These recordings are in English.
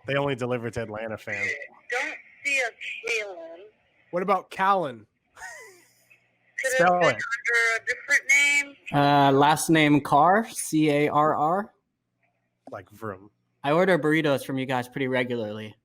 They only deliver to Atlanta fans. Don't see a Calen. What about Calen? Could Spell have been it. under a different name. Last name Carr, Carr. Like vroom. I order burritos from you guys pretty regularly.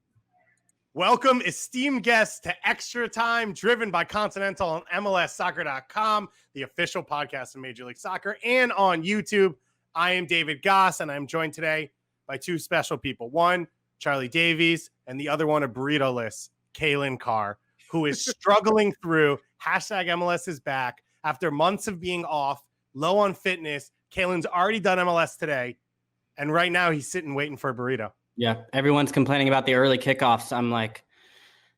Welcome, esteemed guests, to Extra Time, driven by Continental on MLSsoccer.com, the official podcast of Major League Soccer, and on YouTube. I am David Goss, and I'm joined today by two special people. One, Charlie Davies, and the other one, a burrito-less, Calen Carr, who is struggling through hashtag MLS Is Back after months of being off, low on fitness. Calen's already done MLS today, and right now he's sitting waiting for a burrito. Yeah, everyone's complaining about the early kickoffs. I'm like,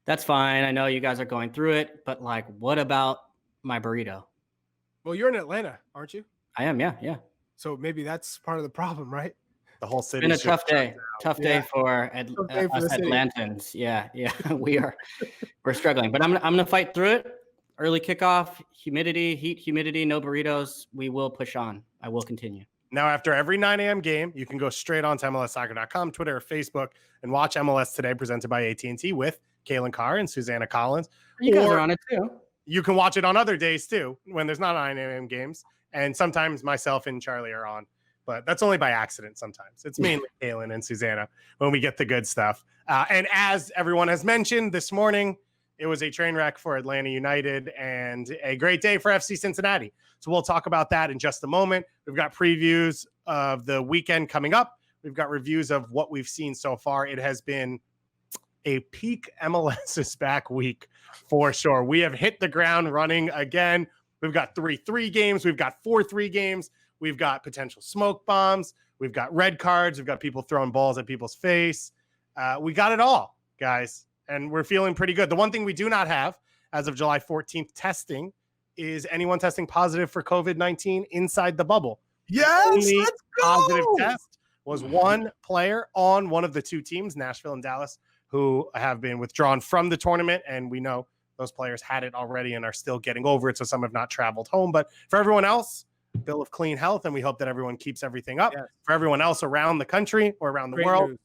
that's fine. I know you guys are going through it, but like, what about my burrito? Well, you're in Atlanta, aren't you? I am, yeah. So maybe that's part of the problem, right? The whole city. It's been a tough day. Tough day for us city. Atlantans. Yeah. We're struggling, but I'm gonna fight through it. Early kickoff, humidity, no burritos. We will push on. I will continue. Now, after every 9 a.m. game, you can go straight on to MLSsoccer.com, Twitter, or Facebook, and watch MLS Today, presented by AT&T with Calen Carr and Susanna Collins. You guys are on it too. You can watch it on other days too, when there's not 9 a.m. games. And sometimes myself and Charlie are on, but that's only by accident sometimes. It's mainly Calen and Susanna when we get the good stuff. And as everyone has mentioned this morning, it was a train wreck for Atlanta United and a great day for FC Cincinnati. So we'll talk about that in just a moment. We've got previews of the weekend coming up. We've got reviews of what we've seen so far. It has been a peak MLS Is Back week for sure. We have hit the ground running again. We've got 3-3 games. We've got 4-3 games. We've got potential smoke bombs. We've got red cards. We've got people throwing balls at people's face. We got it all, guys. And we're feeling pretty good. The one thing we do not have as of July 14th testing is anyone testing positive for COVID-19 inside the bubble. Yes, Only let's go! positive test was one player on one of the two teams, Nashville and Dallas, who have been withdrawn from the tournament. And we know those players had it already and are still getting over it. So some have not traveled home. But for everyone else, bill of clean health. And we hope that everyone keeps everything up. Yes. For everyone else around the country or around the world, news.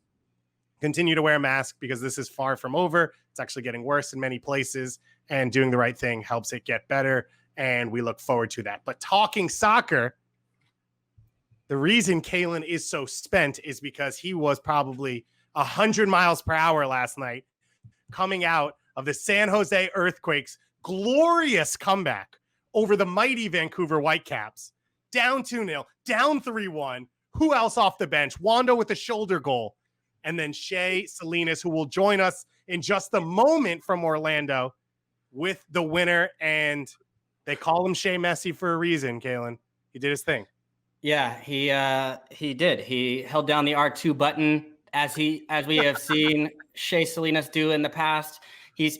Continue to wear a mask because this is far from over. It's actually getting worse in many places. And doing the right thing helps it get better. And we look forward to that. But talking soccer, the reason Calen is so spent is because he was probably 100 miles per hour last night coming out of the San Jose Earthquakes' glorious comeback over the mighty Vancouver Whitecaps. Down 2-0, down 3-1. Who else off the bench? Wando with a shoulder goal. And then Shea Salinas, who will join us in just a moment from Orlando with the winner. And they call him Shea Messi for a reason, Calen. He did his thing. Yeah, he did. He held down the R2 button as we have seen Shea Salinas do in the past. He's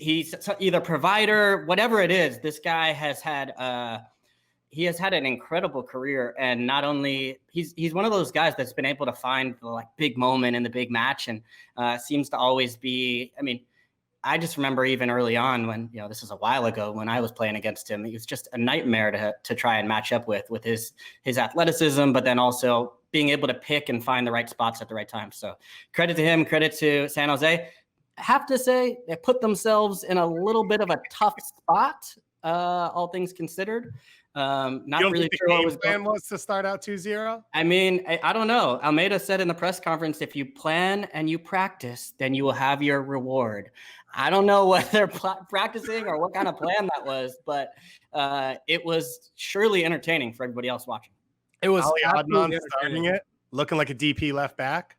either provider, whatever it is. This guy has had an incredible career, and not only he's one of those guys that's been able to find the like big moment in the big match, and seems to always be. I mean, I just remember even early on when, this is a while ago when I was playing against him, it was just a nightmare to try and match up with his athleticism, but then also being able to pick and find the right spots at the right time. So credit to him, credit to San Jose. I have to say they put themselves in a little bit of a tough spot, all things considered. Not really sure what the plan was to start out 2-0. I mean, I don't know. Almeida said in the press conference, if you plan and you practice, then you will have your reward. I don't know what they're practicing or what kind of plan that was, but it was surely entertaining for everybody else watching. It was Adnan starting it, looking like a DP left back,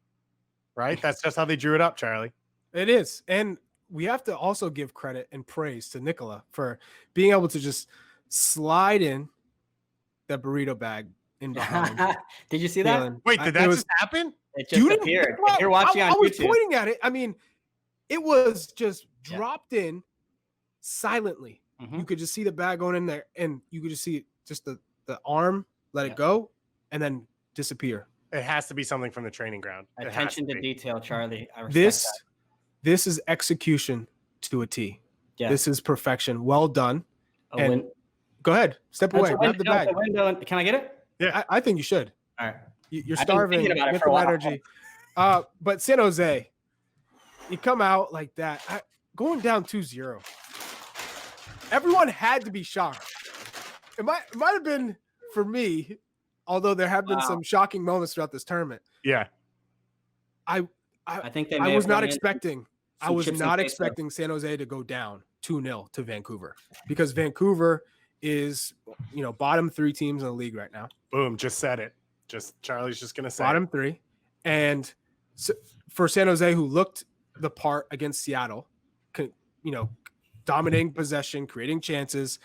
right? That's just how they drew it up, Charlie. It is. And we have to also give credit and praise to Nicola for being able to just slide in that burrito bag in behind. Did you see that? Wait, did that just happen? It just appeared. If you're watching on YouTube. I was pointing at it. I mean, it was just dropped in silently. Mm-hmm. You could just see the bag going in there, and you could just see just the arm let it go and then disappear. It has to be something from the training ground. Attention to detail, Charlie. I respect that. This is execution to a T. Yeah. This is perfection. Well done. Go ahead. Step away. Grab the bag. Can I get it? Yeah. I think you should. All right. You're starving. Get some energy. But San Jose, you come out like that, going down 2-0. Everyone had to be shocked. It might have been for me, although there have been some shocking moments throughout this tournament. Yeah. I think I was not expecting San Jose to go down 2-0 to Vancouver, because Vancouver is, bottom 3 teams in the league right now. Boom, just said it. Charlie's just gonna say bottom 3. And so for San Jose, who looked the part against Seattle, dominating possession, creating chances.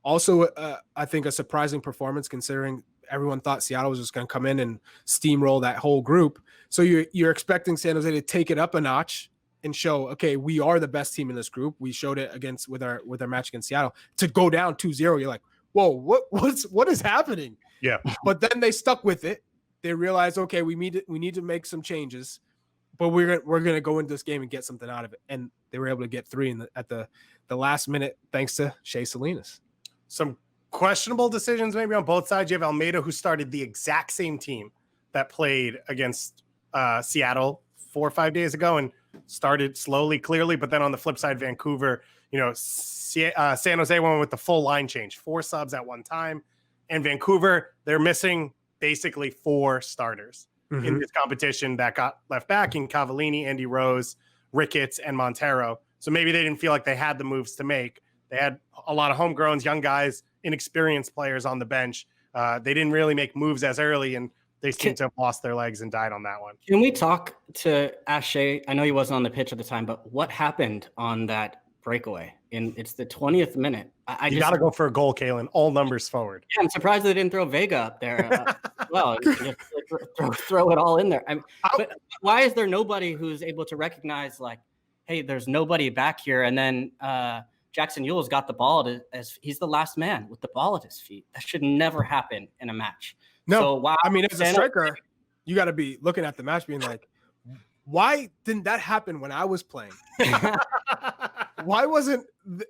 Also, I think a surprising performance considering everyone thought Seattle was just going to come in and steamroll that whole group. So you're expecting San Jose to take it up a notch and show, okay, we are the best team in this group. We showed it with our match against Seattle. To go down 2-0, you're like, whoa, what is happening? Yeah. But then they stuck with it. They realized, okay, we need to make some changes, but we're gonna go into this game and get something out of it. And they were able to get 3 at the last minute, thanks to Shea Salinas. Some questionable decisions maybe on both sides. You have Almeida, who started the exact same team that played against Seattle 4 or 5 days ago and started slowly, clearly. But then on the flip side, Vancouver, San Jose went with the full line change, 4 subs at one time. And Vancouver, they're missing basically 4 starters in this competition that got left back in Cavallini, Andy Rose, Ricketts, and Montero. So maybe they didn't feel like they had the moves to make. They had a lot of homegrowns, young guys, inexperienced players on the bench. They didn't really make moves as early, and they seem to have lost their legs and died on that one. Can we talk to Shea? I know he wasn't on the pitch at the time, but what happened on that breakaway? It's the 20th minute. You got to go for a goal, Calen. All numbers forward. Yeah, I'm surprised they didn't throw Vega up there. Throw it all in there. But why is there nobody who's able to recognize, like, hey, there's nobody back here? And then Jackson Yule's got the ball as he's the last man with the ball at his feet. That should never happen in a match. No, so, wow, I mean, as a striker, you got to be looking at the match being like, why didn't that happen when I was playing? Why wasn't the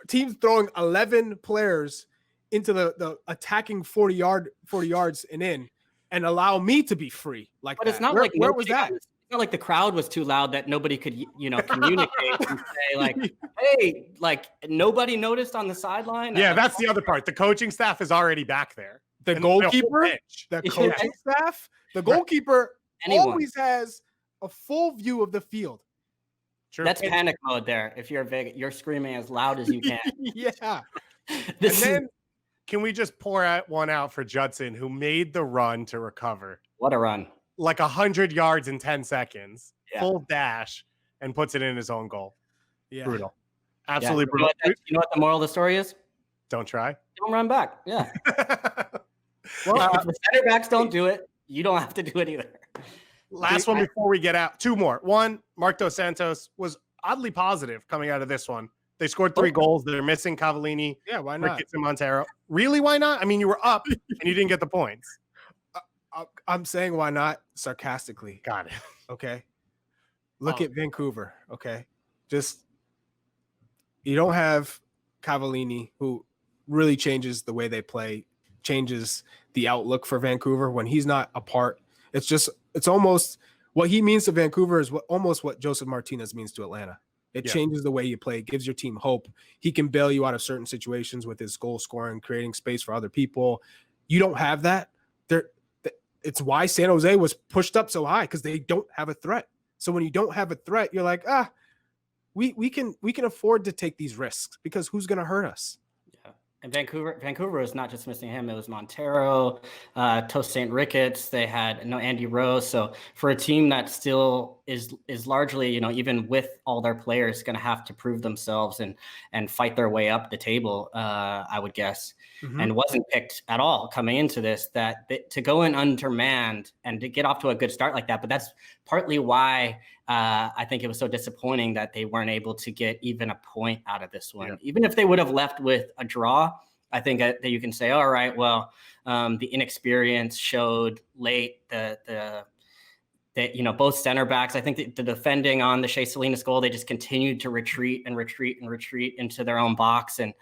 teams throwing 11 players into the attacking 40 yards and in, and allow me to be free? Like, but it's not where was that? It's not like the crowd was too loud that nobody could, communicate and say, like, hey, like, nobody noticed on the sideline. Yeah, that's the other part. The coaching staff is already back there. The goalkeeper, the coaching staff, the goalkeeper always has a full view of the field. True. That's panic mode there. If you're Vegas, you're screaming as loud as you can. Yeah. Can we just pour one out for Judson, who made the run to recover? What a run. Like 100 yards in 10 seconds, full dash, and puts it in his own goal. Yeah. Brutal. Absolutely brutal. You know what the moral of the story is? Don't try. Don't run back. Yeah. Well, if the center backs don't do it, you don't have to do it either. Last one before we get out. 2 more. One, Mark Dos Santos was oddly positive coming out of this one. They scored 3 goals. They're missing Cavallini. Yeah, why not? Ricketts and Montero. Really, why not? I mean, you were up and you didn't get the points. I'm saying why not sarcastically. Got it. Okay. Look at Vancouver. Okay. Just, you don't have Cavallini, who really changes the way they play, changes the outlook for Vancouver when he's not a part. It's almost what he means to Vancouver is almost what Joseph Martinez means to Atlanta. It changes the way you play, gives your team hope. He can bail you out of certain situations with his goal scoring, creating space for other people. You don't have that. It's why San Jose was pushed up so high, because they don't have a threat. So when you don't have a threat, you're like, we can afford to take these risks, because who's going to hurt us? Yeah. And Vancouver was not just missing him. It was Montero, Toast St. Ricketts. They had Andy Rose. So for a team that still is largely, even with all their players, going to have to prove themselves and fight their way up the table, I would guess. Mm-hmm. And wasn't picked at all coming into this, that to go in undermanned and to get off to a good start like that. But that's partly why I think it was so disappointing that they weren't able to get even a point out of this one. Yeah. Even if they would have left with a draw, I think that you can say, all right, well, the inexperience showed late, both center backs. I think the defending on the Shea Salinas goal, they just continued to retreat into their own box. And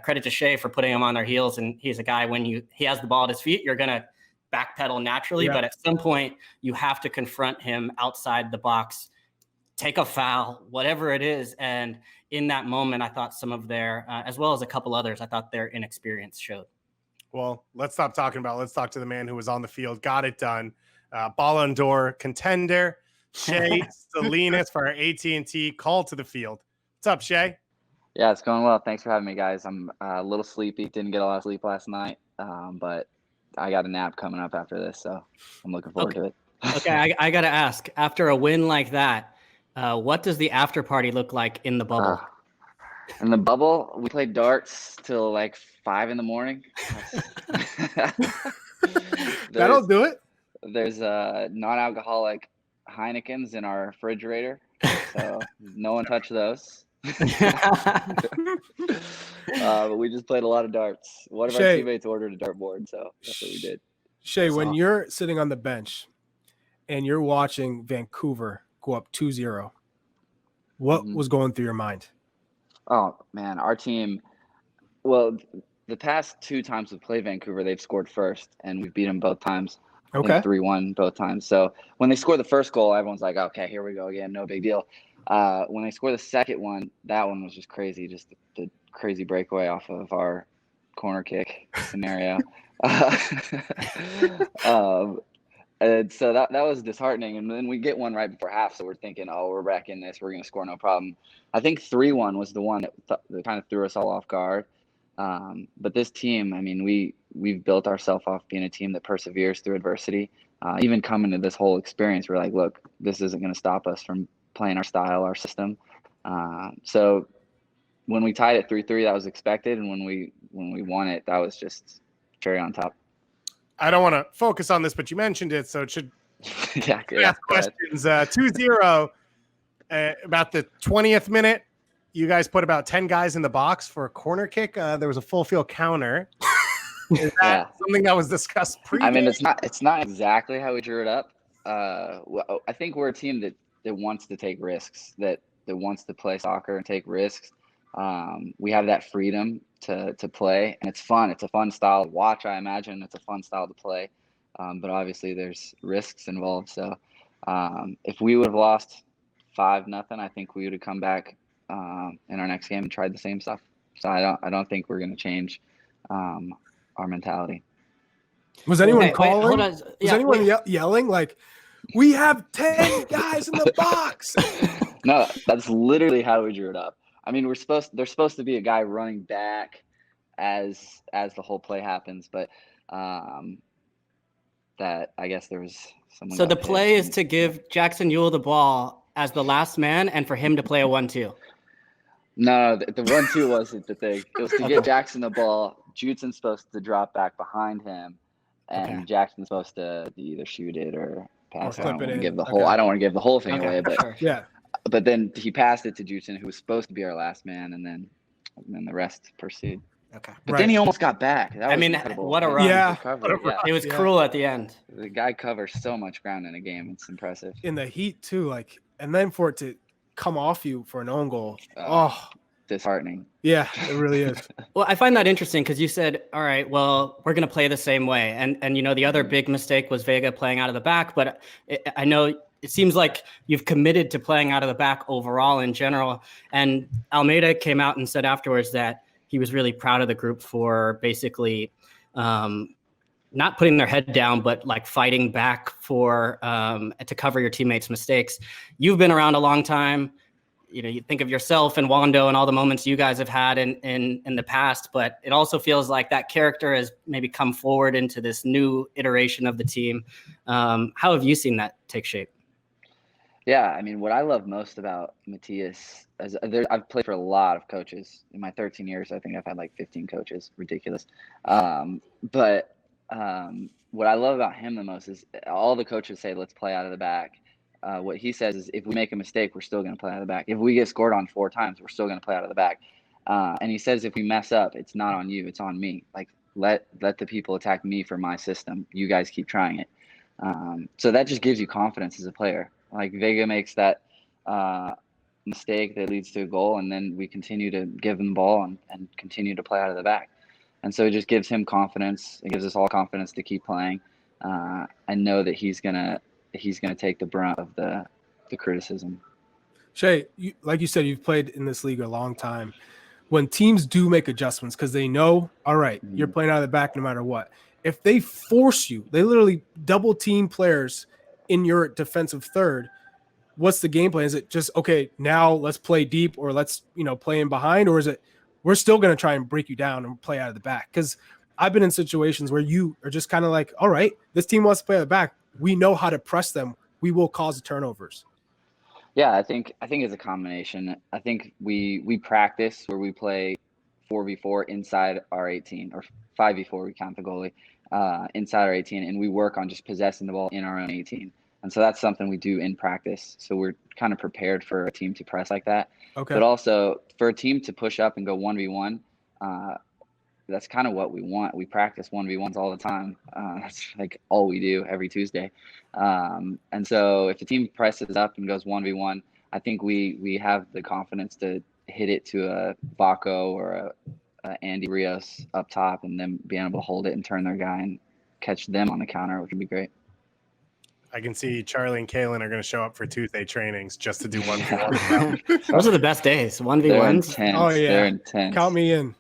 credit to Shea for putting them on their heels. And he's a guy, when he has the ball at his feet, you're going to backpedal naturally. Yeah. But at some point, you have to confront him outside the box take a foul, whatever it is. And in that moment, I thought some of their, as well as a couple others, I thought their inexperience showed. Well, let's stop talking about it. Let's talk to the man who was on the field, got it done. Ballon d'Or contender, Shea Salinas for our AT&T call to the field. What's up, Shea? Yeah, it's going well. Thanks for having me, guys. I'm a little sleepy. Didn't get a lot of sleep last night, but I got a nap coming up after this, so I'm looking forward to it. Okay, I got to ask, after a win like that, what does the after party look like in the bubble? In the bubble, we played darts till like 5 a.m. That'll do it. There's non-alcoholic Heinekens in our refrigerator, so no one touched those. But we just played a lot of darts. One of our teammates ordered a dartboard, so that's what we did. Shea, when you're sitting on the bench and you're watching Vancouver go up 2-0, what was going through your mind? Oh, man, our team, well, the past 2 times we've played Vancouver, they've scored first, and we've beat them both times. Okay. 3-1 both times. So when they score the first goal, everyone's like, okay, here we go again, no big deal. When they score the second one, that one was just crazy, just the crazy breakaway off of our corner kick scenario. And so that was disheartening. And then we get one right before half, so we're thinking, oh, we're back in this, we're going to score no problem. I think 3-1 was the one that kind of threw us all off guard. But this team, I mean, we've built ourselves off being a team that perseveres through adversity. Even coming to this whole experience, we're like, look, this isn't going to stop us from playing our style, our system. So when we tied it 3-3, that was expected, and when we won it, that was just cherry on top. I don't want to focus on this, but you mentioned it, so it should ask questions. 2-0, about the 20th minute. You guys put about 10 guys in the box for a corner kick. There was a full field counter. Is that something that was discussed pre-game? I mean, it's not exactly how we drew it up. I think we're a team that wants to take risks, that wants to play soccer and take risks. We have that freedom to play, and it's fun. It's a fun style to watch, I imagine. It's a fun style to play. But obviously there's risks involved. So if we would have lost 5-0, I think we would have come back in our next game and tried the same stuff. So I don't think we're going to change our mentality. Was anyone calling? Was anyone yelling like, we have 10 guys in the box? No, that's literally how we drew it up. I mean, there's supposed to be a guy running back as the whole play happens, but that I guess there was someone. So the play is to give Jackson Ewell the ball as the last man and for him to play a 1-2. No, the 1-2 wasn't the thing. It was to get Jackson the ball. Judson's supposed to drop back behind him, and Jackson's supposed to either shoot it or pass it. I don't want to give the whole. I don't want to give the whole thing away, but But then he passed it to Judson, who was supposed to be our last man, and then the rest pursued. Okay. But then he almost got back. That was incredible. What a run. Yeah. It was cruel at the end. The guy covers so much ground in a game. It's impressive. In the heat, too. And then for it to come off you for an own goal. Disheartening. Yeah, it really is. Well, I find that interesting because you said, all right, well, we're going to play the same way. And the other big mistake was Vega playing out of the back. But I know it seems like you've committed to playing out of the back overall in general. And Almeida came out and said afterwards that he was really proud of the group for basically not putting their head down, but like fighting back for to cover your teammates' mistakes. You've been around a long time. You think of yourself and Wando and all the moments you guys have had in the past, but it also feels like that character has maybe come forward into this new iteration of the team. How have you seen that take shape? Yeah, I mean, what I love most about Matthias is I've played for a lot of coaches. In my 13 years, I think I've had like 15 coaches. Ridiculous. But what I love about him the most is all the coaches say, let's play out of the back. What he says is if we make a mistake, we're still going to play out of the back. If we get scored on 4 times, we're still going to play out of the back. And he says if we mess up, it's not on you, it's on me. Like let the people attack me for my system. You guys keep trying it. So that just gives you confidence as a player. Like Vega makes that mistake that leads to a goal, and then we continue to give him the ball and continue to play out of the back. And so it just gives him confidence. It gives us all confidence to keep playing. I know that he's gonna take the brunt of the criticism. Shea, like you said, you've played in this league a long time. When teams do make adjustments because they know, all right, you're playing out of the back no matter what. If they force you, they literally double team players in your defensive third. What's the game plan? Is it just, okay, now let's play deep, or let's, play in behind? Or is it, we're still going to try and break you down and play out of the back? Because I've been in situations where you are just kind of like, all right, this team wants to play out of the back. We know how to press them. We will cause the turnovers. Yeah, I think it's a combination. I think we practice where we play 4v4 inside our 18, or 5v4, we count the goalie, inside our 18, and we work on just possessing the ball in our own 18. And so that's something we do in practice. So we're kind of prepared for a team to press like that. Okay. But also for a team to push up and go 1v1, that's kind of what we want. We practice 1v1s all the time. That's like all we do every Tuesday. And so if the team presses up and goes 1v1, I think we have the confidence to hit it to a Vaco or a Andy Rios up top, and then being able to hold it and turn their guy and catch them on the counter, which would be great. I can see Charlie and Calen are going to show up for Tuesday trainings just to do 1v1. Those are the best days. 1v1s. Oh, yeah. They're intense. Count me in.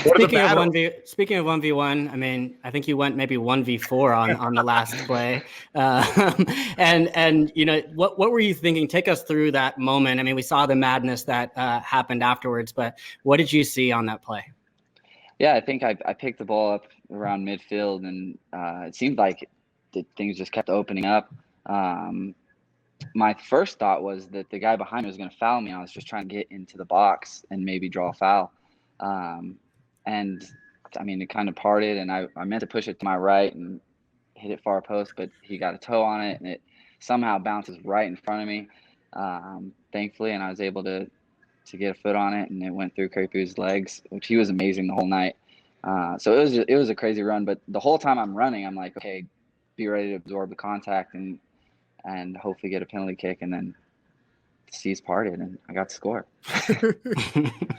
Speaking of 1v1, I mean, I think you went maybe 1v4 on the last play. And what were you thinking? Take us through that moment. I mean, we saw the madness that happened afterwards, but what did you see on that play? Yeah, I think I picked the ball up around midfield, and it seemed like things just kept opening up. My first thought was that the guy behind me was going to foul me. I was just trying to get into the box and maybe draw a foul. And I mean, it kind of parted, and I meant to push it to my right and hit it far post, but he got a toe on it, and it somehow bounces right in front of me, thankfully, and I was able to get a foot on it, and it went through Crepu's legs, which he was amazing the whole night. So it was a crazy run, but the whole time I'm running, I'm like, okay, be ready to absorb the contact and hopefully get a penalty kick, and then the seas parted and I got to score.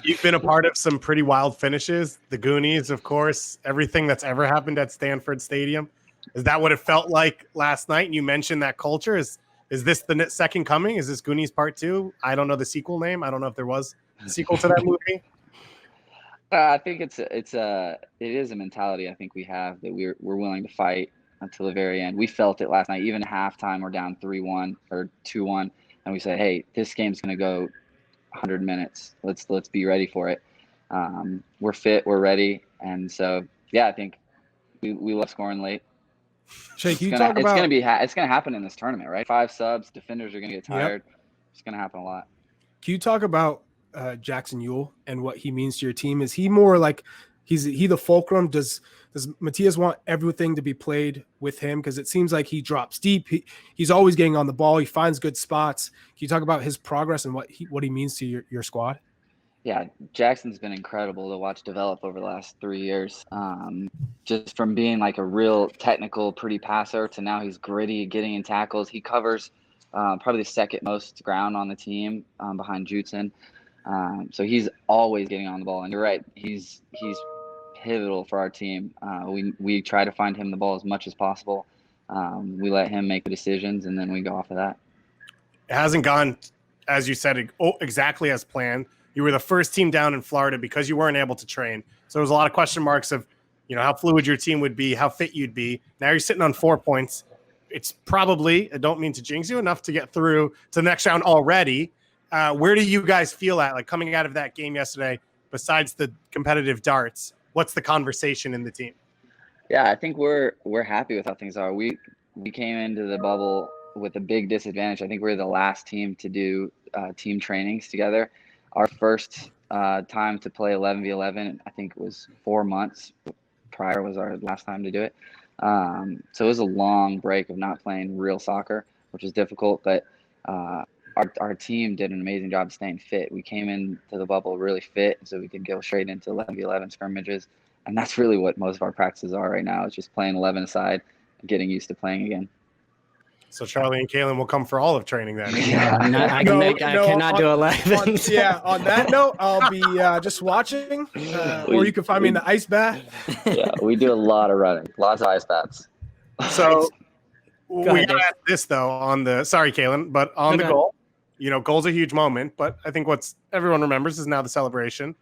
You've been a part of some pretty wild finishes. The Goonies, of course, everything that's ever happened at Stanford Stadium. Is that what it felt like last night? And you mentioned that culture. Is this the second coming? Is this Goonies Part 2? I don't know the sequel name. I don't know if there was a sequel to that movie. I think it is a mentality I think we have, that we're willing to fight until the very end. We felt it last night. Even at halftime, we're down 3-1 or 2-1, and we said, "Hey, this game's going to go 100 minutes. Let's be ready for it. We're fit, we're ready." And so, yeah, I think we love scoring late. Shea, It's going to happen in this tournament, right? 5 subs, defenders are going to get tired. Yep. It's going to happen a lot. Can you talk about Jackson Ewell and what he means to your team? Is he more like he the fulcrum? Does Matias want everything to be played with him? Because it seems like he drops deep. He's always getting on the ball. He finds good spots. Can you talk about his progress and what he means to your squad? Yeah, Jackson's been incredible to watch develop over the last 3 years. Just from being like a real technical, pretty passer to now he's gritty, getting in tackles. He covers probably the second most ground on the team behind Jutson. So he's always getting on the ball. And you're right, he's pivotal for our team. We try to find him the ball as much as possible. We let him make the decisions, and then we go off of that. It hasn't gone, as you said, exactly as planned. You were the first team down in Florida because you weren't able to train. So there was a lot of question marks of, how fluid your team would be, how fit you'd be. Now you're sitting on 4 points. It's probably, I don't mean to jinx you, enough to get through to the next round already. Where do you guys feel at, like coming out of that game yesterday, besides the competitive darts? What's the conversation in the team? Yeah, I think we're happy with how things are. We came into the bubble with a big disadvantage. I think we're the last team to do team trainings together. Our first time to play 11v11, I think it was 4 months prior was our last time to do it. So it was a long break of not playing real soccer, which was difficult, but our team did an amazing job staying fit. We came into the bubble really fit, so we could go straight into 11v11 scrimmages. And that's really what most of our practices are right now. It's just playing 11 aside and getting used to playing again. So Charlie and Calen will come for all of training then. I cannot do 11. On that note, I'll be just watching, or you can find me in the ice bath. Yeah, we do a lot of running, lots of ice baths. So we got to ask this though sorry, Calen, but on the goal, goal's a huge moment, but I think what's everyone remembers is now the celebration.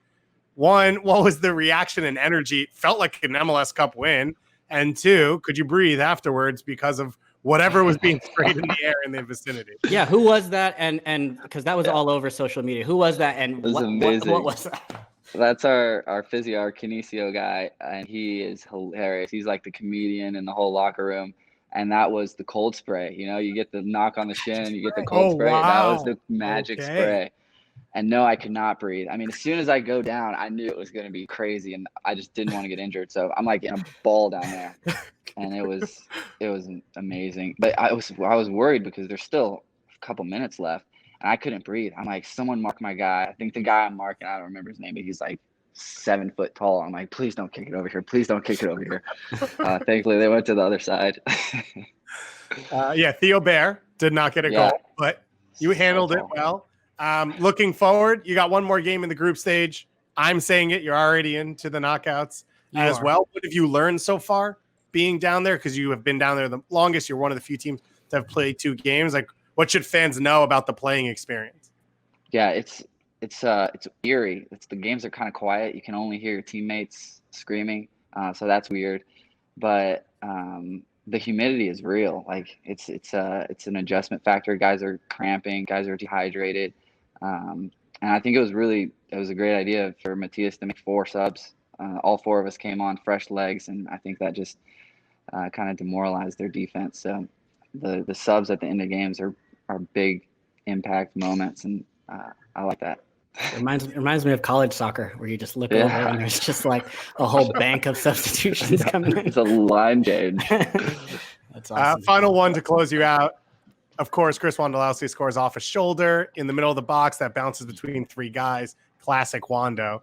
One, what was the reaction and energy? It felt like an MLS Cup win. And two, could you breathe afterwards because of whatever was being sprayed in the air in the vicinity? Yeah, who was that? And because that was all over social media. Who was that? And what was that? That's our physio, our kinesio guy, and he is hilarious. He's like the comedian in the whole locker room. And that was the cold spray. You get the knock on the shin, you get the cold spray. Wow. That was the magic spray. And no, I could not breathe. I mean, as soon as I go down, I knew it was going to be crazy, and I just didn't want to get injured. So I'm like in a ball down there, and it was amazing. But I was worried because there's still a couple minutes left, and I couldn't breathe. I'm like, someone mark my guy. I think the guy I'm marking, I don't remember his name, but he's like 7 foot tall. I'm like, please don't kick it over here. Please don't kick it over here. Thankfully, they went to the other side. Theo Bear did not get a goal, but you handled it well. Looking forward, you got one more game in the group stage. I'm saying it. You're already into the knockouts as well. What have you learned so far being down there? Because you have been down there the longest. You're one of the few teams that have played 2 games. Like, what should fans know about the playing experience? Yeah, it's eerie. The games are kind of quiet. You can only hear your teammates screaming, so that's weird. But the humidity is real. Like it's an adjustment factor. Guys are cramping. Guys are dehydrated. And I think it was a great idea for Matias to make 4 subs. All 4 of us came on fresh legs, and I think that just kind of demoralized their defense. So the subs at the end of games are big impact moments, and I like that. It reminds me of college soccer, where you just look over and there's just like a whole bank of substitutions coming in. It's a line change. That's awesome. Final one to close you out. Of course, Chris Wondolowski scores off a shoulder in the middle of the box that bounces between 3 guys. Classic Wando.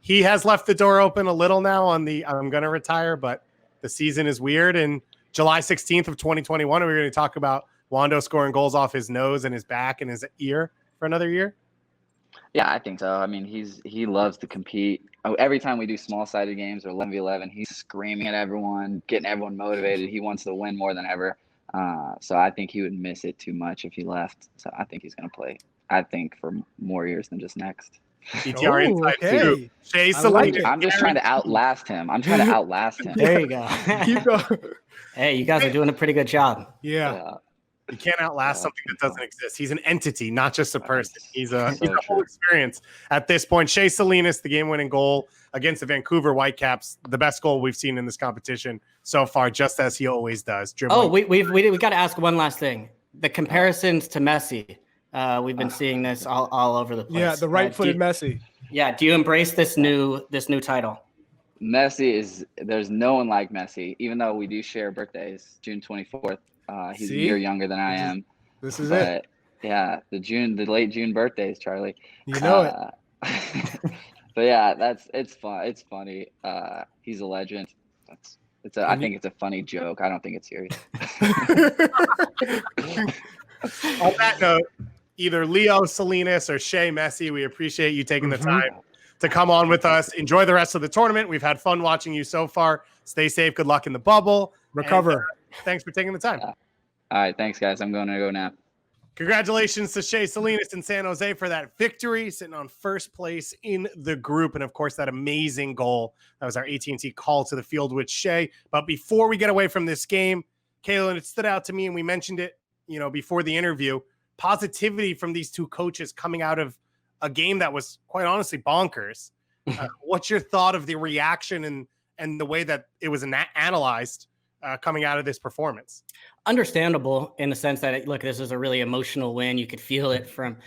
He has left the door open a little now on the I'm going to retire, but the season is weird. And July 16th of 2021, we're going to talk about Wando scoring goals off his nose and his back and his ear for another year. Yeah, I think so. I mean, he loves to compete. Every time we do small-sided games or 11v11, he's screaming at everyone, getting everyone motivated. He wants to win more than ever. So I think he would miss it too much if he left. So I think he's going to play, for more years than just next. ETR inside too. Shea Salinas. I'm just trying to outlast him. There you go. Keep going. Hey, you guys are doing a pretty good job. Yeah. You can't outlast something that doesn't exist. He's an entity, not just a person. He's a whole experience at this point. Shea Salinas, the game-winning goal against the Vancouver Whitecaps, the best goal we've seen in this competition so far, just as he always does. Dribbling. Oh, we got to ask one last thing. The comparisons to Messi. We've been seeing this all over the place. Yeah, the right-footed Messi. Yeah, do you embrace this new title? Messi there's no one like Messi, even though we do share birthdays, June 24th. He's a year younger than I am. This is it. Yeah, the late June birthdays, Charlie. You know it. But yeah, it's fun. It's funny. He's a legend. I think it's a funny joke. I don't think it's serious. On that note, either Leo Salinas or Shea Messi, we appreciate you taking the time to come on with us. Enjoy the rest of the tournament. We've had fun watching you so far. Stay safe. Good luck in the bubble. Recover. And, thanks for taking the time. All right. Thanks, guys. I'm going to go now. Congratulations to Shea Salinas in San Jose for that victory, sitting on first place in the group. And, of course, that amazing goal. That was our AT&T call to the field with Shea. But before we get away from this game, Calen, it stood out to me, and we mentioned it, before the interview, positivity from these 2 coaches coming out of a game that was, quite honestly, bonkers. What's your thought of the reaction and the way that it was analyzed coming out of this performance? Understandable in the sense that, look, this is a really emotional win. You could feel it from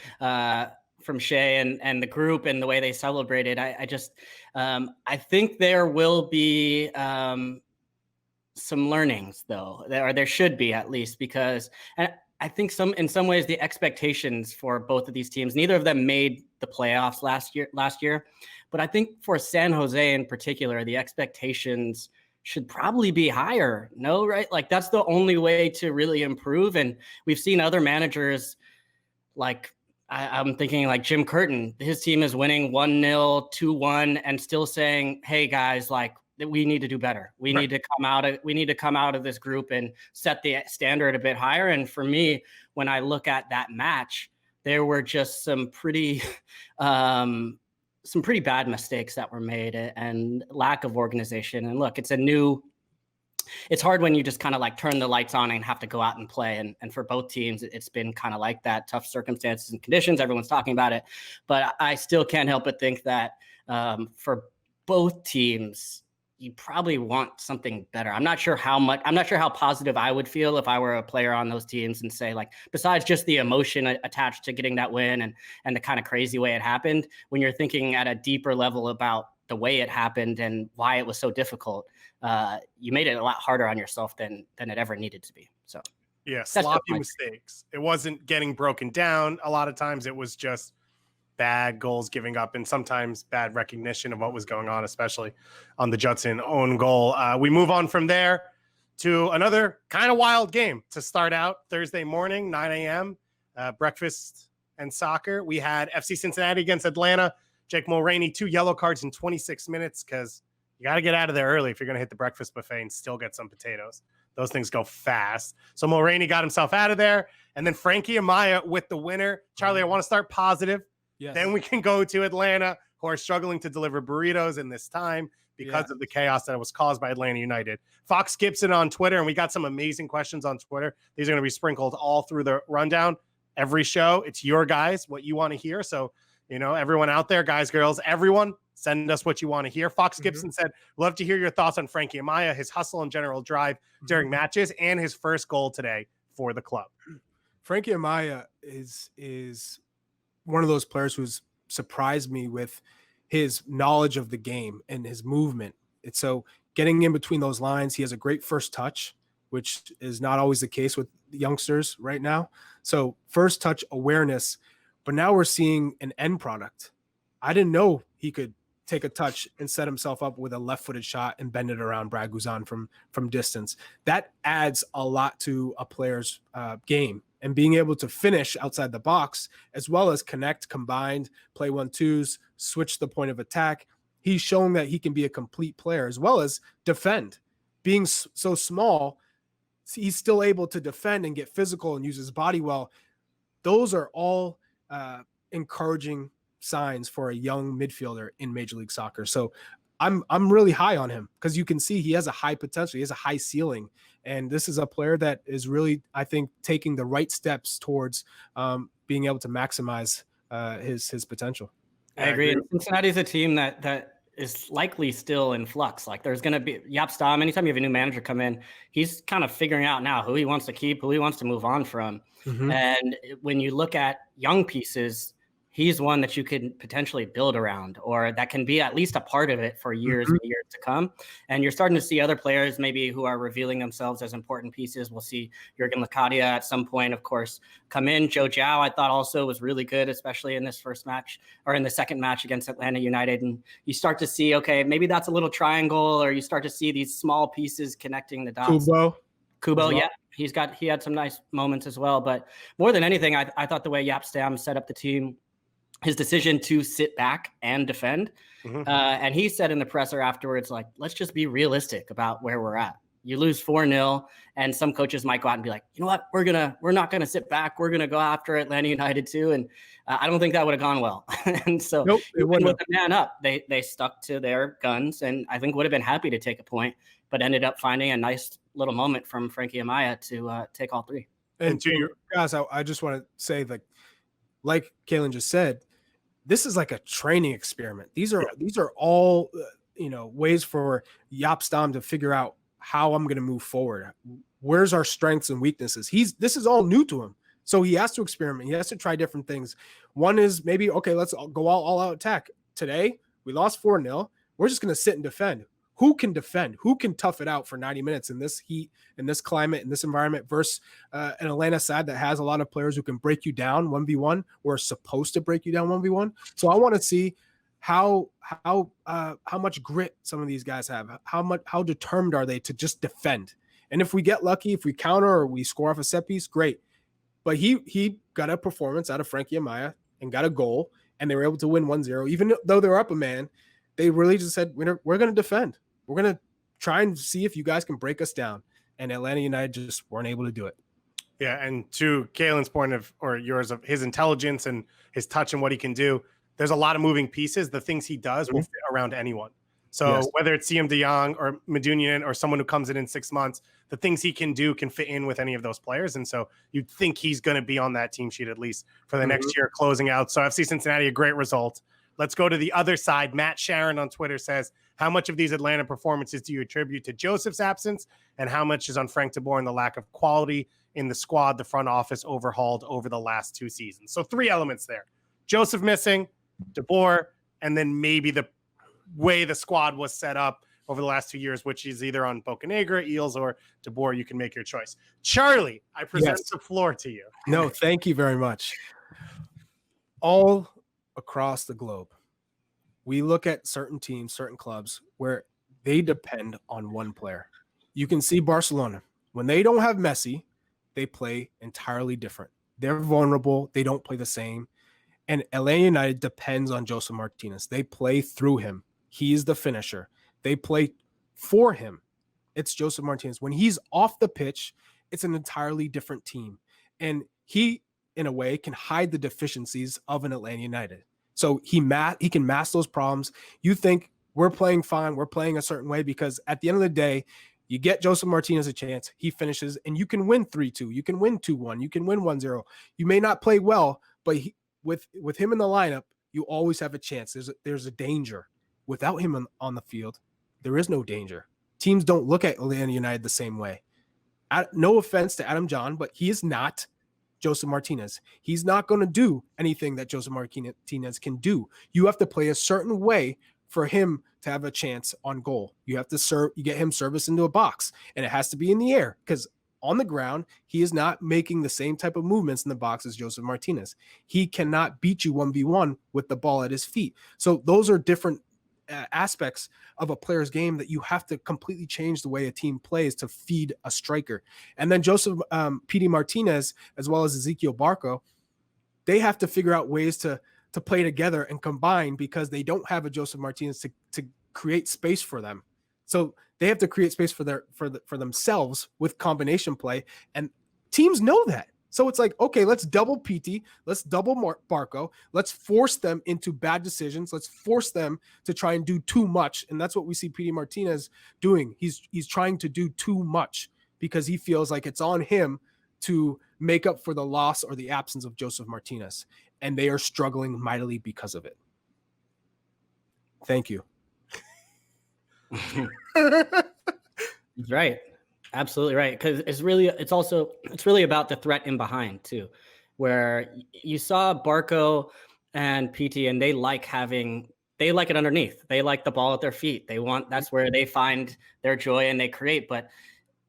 Shea and the group and the way they celebrated. I think there will be some learnings, though, or there should be at least, because I think in some ways the expectations for both of these teams, neither of them made the playoffs last year, but I think for San Jose in particular, the expectations should probably be higher. No, right? Like that's the only way to really improve. And we've seen other managers, like I'm thinking like Jim Curtin, his team is winning 1-0, 2-1, and still saying, hey guys, like that we need to do better. We need to come out of this group and set the standard a bit higher. And for me, when I look at that match, there were just some pretty bad mistakes that were made and lack of organization. And look, it's hard when you just kind of like turn the lights on and have to go out and play. And for both teams, it's been kind of like that, tough circumstances and conditions. Everyone's talking about it, but I still can't help but think that for both teams, you probably want something better. I'm not sure how positive I would feel if I were a player on those teams and say, like, besides just the emotion attached to getting that win and the kind of crazy way it happened, when you're thinking at a deeper level about the way it happened and why it was so difficult, you made it a lot harder on yourself than it ever needed to be. So yeah, sloppy mistakes. It wasn't getting broken down. A lot of times it was just bad goals giving up and sometimes bad recognition of what was going on, especially on the Judson own goal. We move on from there to another kind of wild game to start out Thursday morning, 9 a.m. Breakfast and soccer. We had FC Cincinnati against Atlanta. Jake Mulroney, 2 yellow cards in 26 minutes because you got to get out of there early if you're going to hit the breakfast buffet and still get some potatoes. Those things go fast. So Mulroney got himself out of there. And then Frankie Amaya with the winner. Charlie, I want to start positive. Yes. Then we can go to Atlanta, who are struggling to deliver burritos in this time because of the chaos that was caused by Atlanta United. Fox skips it on Twitter, and we got some amazing questions on Twitter. These are going to be sprinkled all through the rundown. Every show, it's your guys, what you want to hear. So, everyone out there, guys, girls, everyone, send us what you want to hear. Fox Gibson said, love to hear your thoughts on Frankie Amaya, his hustle and general drive during matches, and his first goal today for the club. Frankie Amaya is one of those players who's surprised me with his knowledge of the game and his movement. It's so getting in between those lines. He has a great first touch, which is not always the case with youngsters right now. So first touch awareness, but now we're seeing an end product. I didn't know he could take a touch and set himself up with a left-footed shot and bend it around Brad Guzan from distance. That adds a lot to a player's game. And being able to finish outside the box, as well as connect, combined, play 1-2s, switch the point of attack. He's showing that he can be a complete player, as well as defend. Being so small, he's still able to defend and get physical and use his body well. Those are all encouraging signs for a young midfielder in Major League Soccer. So I'm really high on him because you can see he has a high potential. He has a high ceiling. And this is a player that is really, I think, taking the right steps towards being able to maximize his potential. I agree. And Cincinnati is a team that is likely still in flux. Like there's going to be Jaap Stam. Anytime you have a new manager come in, he's kind of figuring out now who he wants to keep, who he wants to move on from. And when you look at young pieces, he's one that you can potentially build around, or that can be at least a part of it for years and years to come. And you're starting to see other players maybe who are revealing themselves as important pieces. We'll see Jurgen Locadia at some point, of course, come in. Joe Zhao, I thought also was really good, especially in this first match or in the second match against Atlanta United. And you start to see, okay, maybe that's a little triangle, or you start to see these small pieces connecting the dots. Kubo, yeah, he had some nice moments as well. But more than anything, I thought the way Jaap Stam set up the team, his decision to sit back and defend. And he said in the presser afterwards, like, let's just be realistic about where we're at. You lose 4-0, and some coaches might go out and be like, you know what, we're not going to sit back. We're going to go after Atlanta United too. And I don't think that would have gone well. And so with the man up, they stuck to their guns, and I think would have been happy to take a point, but ended up finding a nice little moment from Frankie Amaya to take all three. And to your guys, I just want to say, like Calen just said, this is like a training experiment. These are all ways for Jaap Stam to figure out how I'm going to move forward. Where's our strengths and weaknesses? This is all new to him, so he has to experiment. He has to try different things. One is maybe, okay, let's go all out attack. Today we lost 4-0. We're just going to sit and defend. Who can defend? Who can tough it out for 90 minutes in this heat, in this climate, in this environment versus an Atlanta side that has a lot of players who can break you down 1v1 or are supposed to break you down 1v1. So I want to see how much grit some of these guys have. How determined are they to just defend? And if we get lucky, if we counter or we score off a set piece, great. But he got a performance out of Frankie Amaya and got a goal, and they were able to win 1-0. Even though they were up a man, they really just said, we're going to defend. we're going to try and see if you guys can break us down. And Atlanta United just weren't able to do it. Yeah, and to Calen's point or yours of his intelligence and his touch and what he can do, there's a lot of moving pieces. The things he does will fit around anyone. So whether it's Siem de Jong or Medunian or someone who comes in 6 months, the things he can do can fit in with any of those players. And so you'd think he's going to be on that team sheet at least for the next year closing out. So FC Cincinnati, a great result. Let's go to the other side. Matt Sharon on Twitter says, how much of these Atlanta performances do you attribute to Joseph's absence? And how much is on Frank de Boer and the lack of quality in the squad the front office overhauled over the last 2 seasons? So 3 elements there. Joseph missing, de Boer, and then maybe the way the squad was set up over the last 2 years, which is either on Bocanegra, Eels, or de Boer. You can make your choice. Charlie, I present the floor to you. No, thank you very much. All across the globe, we look at certain teams, certain clubs where they depend on one player. You can see Barcelona. When they don't have Messi, they play entirely different. They're vulnerable. They don't play the same. And LA United depends on Joseph Martinez. They play through him. He's the finisher. They play for him. It's Joseph Martinez. When he's off the pitch, it's an entirely different team. And he, in a way, can hide the deficiencies of an Atlanta United. So he can mask those problems. You think we're playing fine, we're playing a certain way, because at the end of the day, you get Joseph Martinez a chance, he finishes, and you can win 3-2, you can win 2-1, you can win 1-0. You may not play well, but with him in the lineup, you always have a chance. There's a danger. Without him on the field, there is no danger. Teams don't look at Atlanta United the same way. No offense to Adam John, but he is not Joseph Martinez. He's not going to do anything that Joseph Martinez can do. You have to play a certain way for him to have a chance on goal. You have to get him service into a box, and it has to be in the air, because on the ground, he is not making the same type of movements in the box as Joseph Martinez. He cannot beat you 1v1 with the ball at his feet. So those are different aspects of a player's game that you have to completely change the way a team plays to feed a striker. And then Joseph P.D. Martinez, as well as Ezequiel Barco, they have to figure out ways to play together and combine, because they don't have a Joseph Martinez to create space for them. So they have to create space for themselves with combination play, and teams know that. So it's like, okay, let's double PT, let's double Barco, let's force them into bad decisions, let's force them to try and do too much, and that's what we see PD Martinez doing. He's trying to do too much because he feels like it's on him to make up for the loss or the absence of Joseph Martinez, and they are struggling mightily because of it. Thank you. He's right. Absolutely right. Because it's really about the threat in behind too, where you saw Barco and PT, and they like it underneath. They like the ball at their feet. That's where they find their joy and they create. But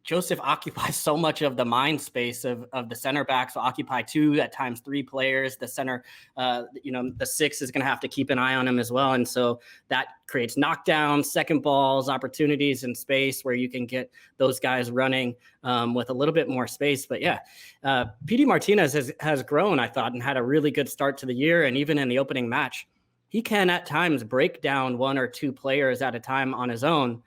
Joseph occupies so much of the mind space of the center backs. Will occupy 2, at times 3 players. The center, the 6 is going to have to keep an eye on him as well. And so that creates knockdowns, second balls, opportunities in space where you can get those guys running with a little bit more space. But yeah, PD Martinez has grown, I thought, and had a really good start to the year. And even in the opening match, he can at times break down 1 or 2 players at a time on his own.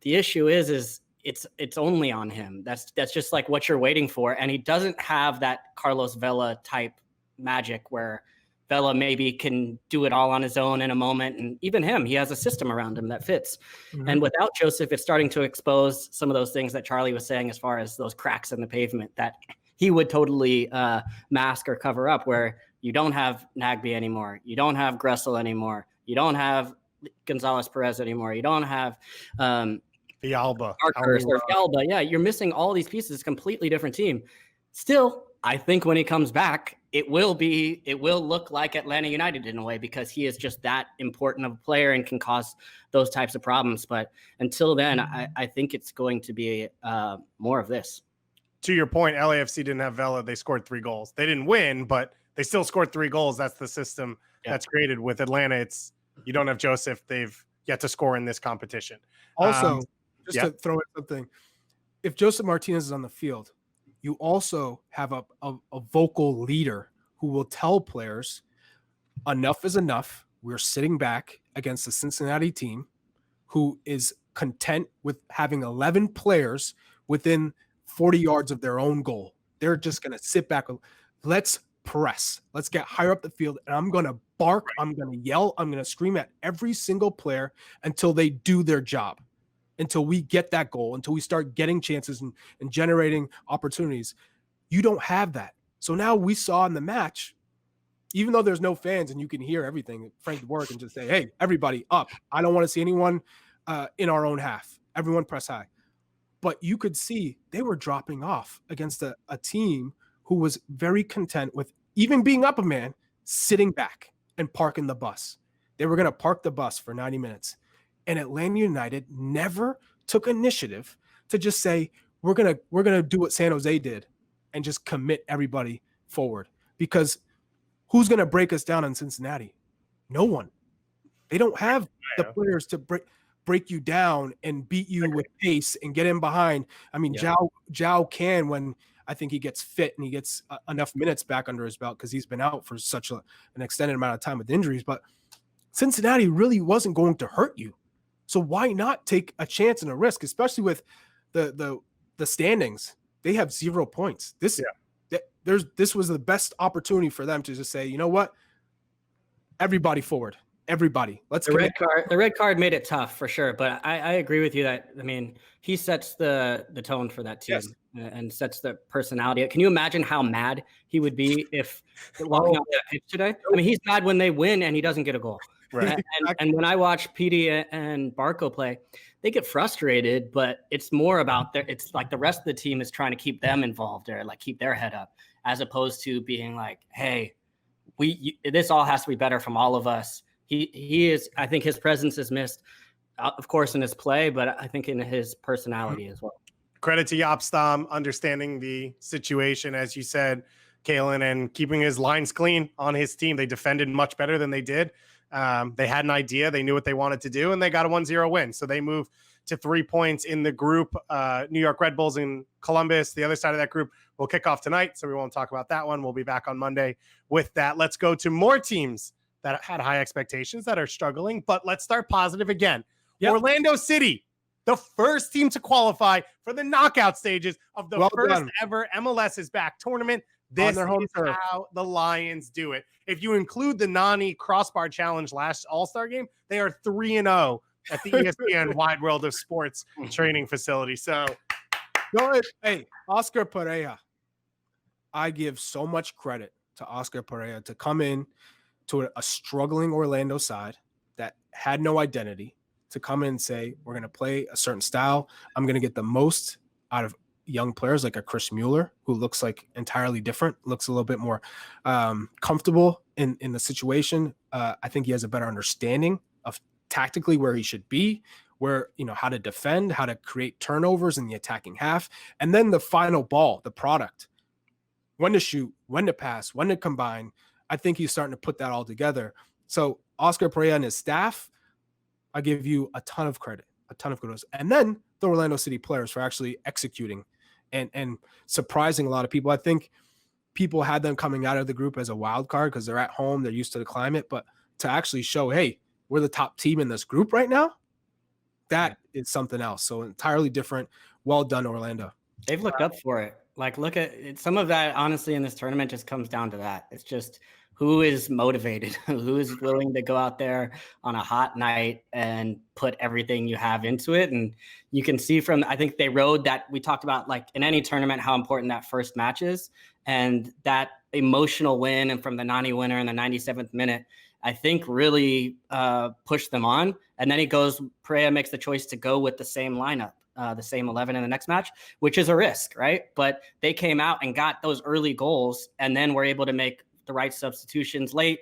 The issue is it's only on him. That's just like what you're waiting for. And he doesn't have that Carlos Vela type magic where Vela maybe can do it all on his own in a moment. And even him, he has a system around him that fits. Mm-hmm. And without Joseph, it's starting to expose some of those things that Charlie was saying, as far as those cracks in the pavement that he would totally mask or cover up, where you don't have Nagbe anymore. You don't have Gressel anymore. You don't have Gonzalez Perez anymore. You don't have Fialba. Fialba. Yeah, you're missing all these pieces. Completely different team. Still, I think when he comes back, it will look like Atlanta United in a way, because he is just that important of a player and can cause those types of problems. But until then, I think it's going to be more of this. To your point, LAFC didn't have Vela. They scored 3 goals. They didn't win, but they still scored 3 goals. That's the system that's created. With Atlanta, it's you don't have Joseph. They've yet to score in this competition. Also, to throw in something, if Joseph Martinez is on the field, you also have a vocal leader who will tell players, enough is enough. We're sitting back against the Cincinnati team who is content with having 11 players within 40 yards of their own goal. They're just going to sit back. Let's press. Let's get higher up the field. And I'm going to bark. I'm going to yell. I'm going to scream at every single player until they do their job, until we get that goal, until we start getting chances and generating opportunities. You don't have that. So now we saw in the match, even though there's no fans and you can hear everything, Frank work and just say, hey, everybody up. I don't want to see anyone in our own half. Everyone press high. But you could see they were dropping off against a team who was very content with even being up a man, sitting back and parking the bus. They were going to park the bus for 90 minutes. And Atlanta United never took initiative to just say, we're going to do what San Jose did and just commit everybody forward. Because who's going to break us down in Cincinnati? No one. They don't have the players to break you down and beat you with pace and get in behind. I mean, Zhao can when I think he gets fit and he gets enough minutes back under his belt because he's been out for such an extended amount of time with injuries. But Cincinnati really wasn't going to hurt you. So why not take a chance and a risk, especially with the standings? They have 0 points. This was the best opportunity for them to just say, you know what? Everybody forward. Everybody. Let's the red card made it tough for sure. But I agree with you that, I mean, he sets the tone for that team and sets the personality. Can you imagine how mad he would be if walking out that pitch today? I mean, he's mad when they win and he doesn't get a goal. Right. And when I watch PD and Barco play, they get frustrated, but it's more about it's like the rest of the team is trying to keep them involved or like keep their head up, as opposed to being like, hey, this all has to be better from all of us. He is, I think his presence is missed, of course, in his play, but I think in his personality as well. Credit to Yopstam understanding the situation, as you said, Calen, and keeping his lines clean on his team. They defended much better than they did. They had an idea. They knew what they wanted to do, and they got a 1-0 win. So they move to 3 points in the group. New York Red Bulls and Columbus, the other side of that group, will kick off tonight, so we won't talk about that one. We'll be back on Monday with that. Let's go to more teams that had high expectations that are struggling, but let's start positive again. Yep. Orlando City, the first team to qualify for the knockout stages of the first ever MLS Is Back tournament. This is how the Lions do it. If you include the Nani crossbar challenge last All-Star game, they are 3-0 at the ESPN Wide World of Sports training facility. So, hey, Oscar Pereira. I give so much credit to Oscar Pereira to come in to a struggling Orlando side that had no identity, to come in and say, we're going to play a certain style. I'm going to get the most out of young players like a Chris Mueller, who looks like entirely different, looks a little bit more comfortable in the situation. I think he has a better understanding of tactically where he should be, where, how to defend, how to create turnovers in the attacking half. And then the final ball, the product, when to shoot, when to pass, when to combine. I think he's starting to put that all together. So Oscar Pereira and his staff, I give you a ton of credit, a ton of kudos. And then the Orlando City players for actually executing and surprising a lot of people. I think people had them coming out of the group as a wild card because they're at home, they're used to the climate, but to actually show, hey, we're the top team in this group right now, that is something else. So entirely different. Well done, Orlando. They've looked up for it. Like, look at it. Some of that, honestly, in this tournament just comes down to that. It's just who is motivated, who is willing to go out there on a hot night and put everything you have into it. And you can see from, I think they rode that, we talked about like in any tournament, how important that first match is, and that emotional win. And from the Nani winner in the 97th minute, I think really pushed them on. And then Pereira makes the choice to go with the same lineup, the same 11 in the next match, which is a risk, right? But they came out and got those early goals and then were able to make the right substitutions late.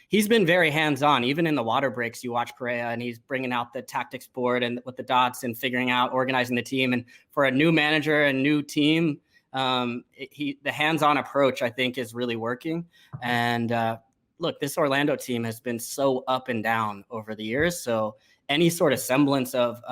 He's been very hands-on. Even in the water breaks, you watch Pereira and he's bringing out the tactics board and with the dots and figuring out, organizing the team. And for a new manager and new team, the hands-on approach, I think, is really working. And look, this Orlando team has been so up and down over the years. So any sort of semblance of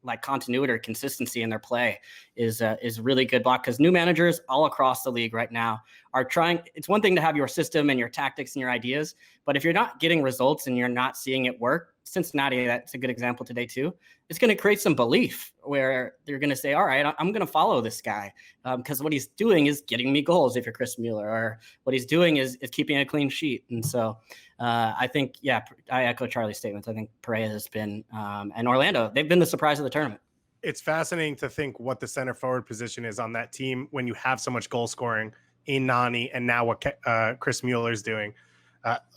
like continuity or consistency in their play is really good block, because new managers all across the league right now are trying. It's one thing to have your system and your tactics and your ideas, but if you're not getting results and you're not seeing it work, Cincinnati, that's a good example today too. It's going to create some belief where they're going to say, all right, I'm going to follow this guy because what he's doing is getting me goals if you're Chris Mueller, or what he's doing is keeping a clean sheet. And so I think, yeah, I echo Charlie's statements. I think Perea has been, and Orlando, they've been the surprise of the tournament. It's fascinating to think what the center forward position is on that team when you have so much goal scoring in Nani and now what Chris Mueller's doing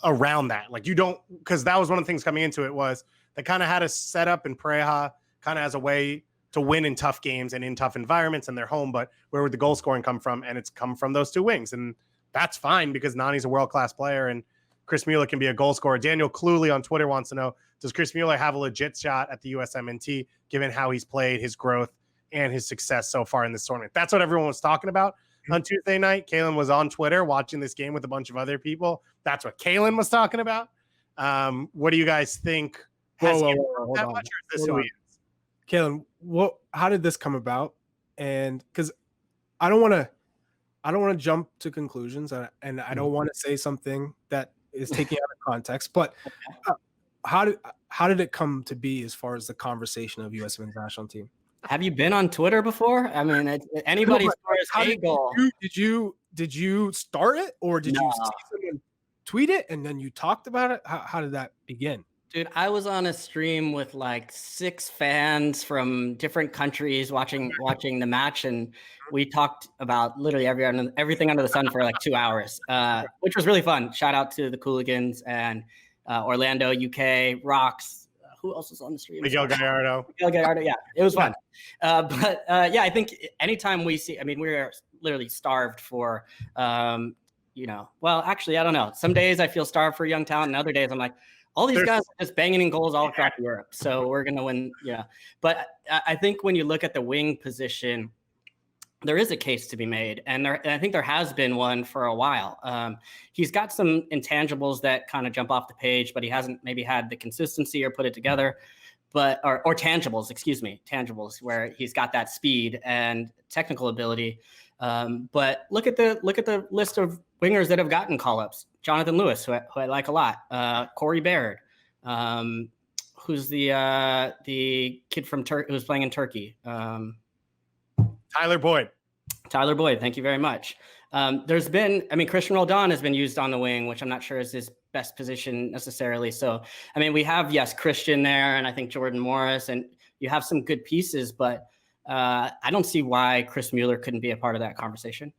around that. Like you don't, because that was one of the things coming into it was they kind of had a setup in Pereja kind of as a way to win in tough games and in tough environments in their home. But where would the goal scoring come from? And it's come from those two wings. And that's fine because Nani's a world-class player and Chris Mueller can be a goal scorer. Daniel Cluley on Twitter wants to know, does Chris Mueller have a legit shot at the USMNT given how he's played, his growth, and his success so far in this tournament? That's what everyone was talking about on Tuesday night. Calen was on Twitter watching this game with a bunch of other people. That's what Calen was talking about. What do you guys think? Has he improved that much, or is this who he is? Calen, how did this come about? And because I don't want to jump to conclusions, and I don't want to say something that is taken out of context, but how did it come to be as far as the conversation of U.S. men's national team? Have you been on Twitter before? I mean, anybody scores a goal. Did you start it, or did you see someone tweet it and then you talked about it? How did that begin? Dude, I was on a stream with like 6 fans from different countries watching the match, and we talked about literally everything under the sun for like 2 hours, which was really fun. Shout out to the Cooligans and Orlando, UK, Rocks. Who else was on the stream? Miguel Gallardo. Yeah, it was fun. But I think anytime we see, I mean, we're literally starved for, well, actually, I don't know. Some days I feel starved for young talent, and other days I'm like, all these guys are just banging in goals all across Europe. So we're going to win. Yeah. But I think when you look at the wing position, there is a case to be made. And I think there has been one for a while. He's got some intangibles that kind of jump off the page, but he hasn't maybe had the consistency or put it together. Or tangibles where he's got that speed and technical ability. But look at the list of wingers that have gotten call-ups. Jonathan Lewis, who I like a lot. Corey Baird, who's the kid from who's playing in Turkey. Tyler Boyd. Thank you very much. There's been, Christian Roldan has been used on the wing, which I'm not sure is his best position necessarily. So, we have, Christian there, and I think Jordan Morris, and you have some good pieces, but I don't see why Chris Mueller couldn't be a part of that conversation.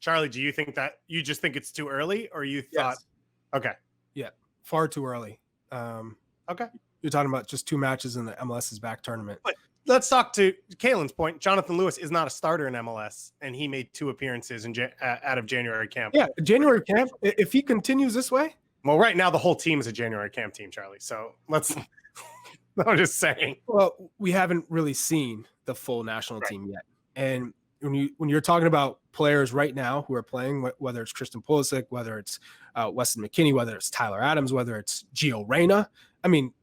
Charlie, do you think that you just think it's too early, or you thought, Yes. Okay. Yeah, far too early. Okay. You're talking about just 2 matches in the MLS Is Back tournament. But let's talk to Calen's point. Jonathan Lewis is not a starter in MLS, and he made 2 appearances out of January camp. Yeah, January camp. If he continues this way. Well, right now the whole team is a January camp team, Charlie. So let's. I'm just saying. Well, we haven't really seen the full national team yet, and when you're talking about players right now who are playing, whether it's Christian Pulisic, whether it's Weston McKennie, whether it's Tyler Adams, whether it's Gio Reyna,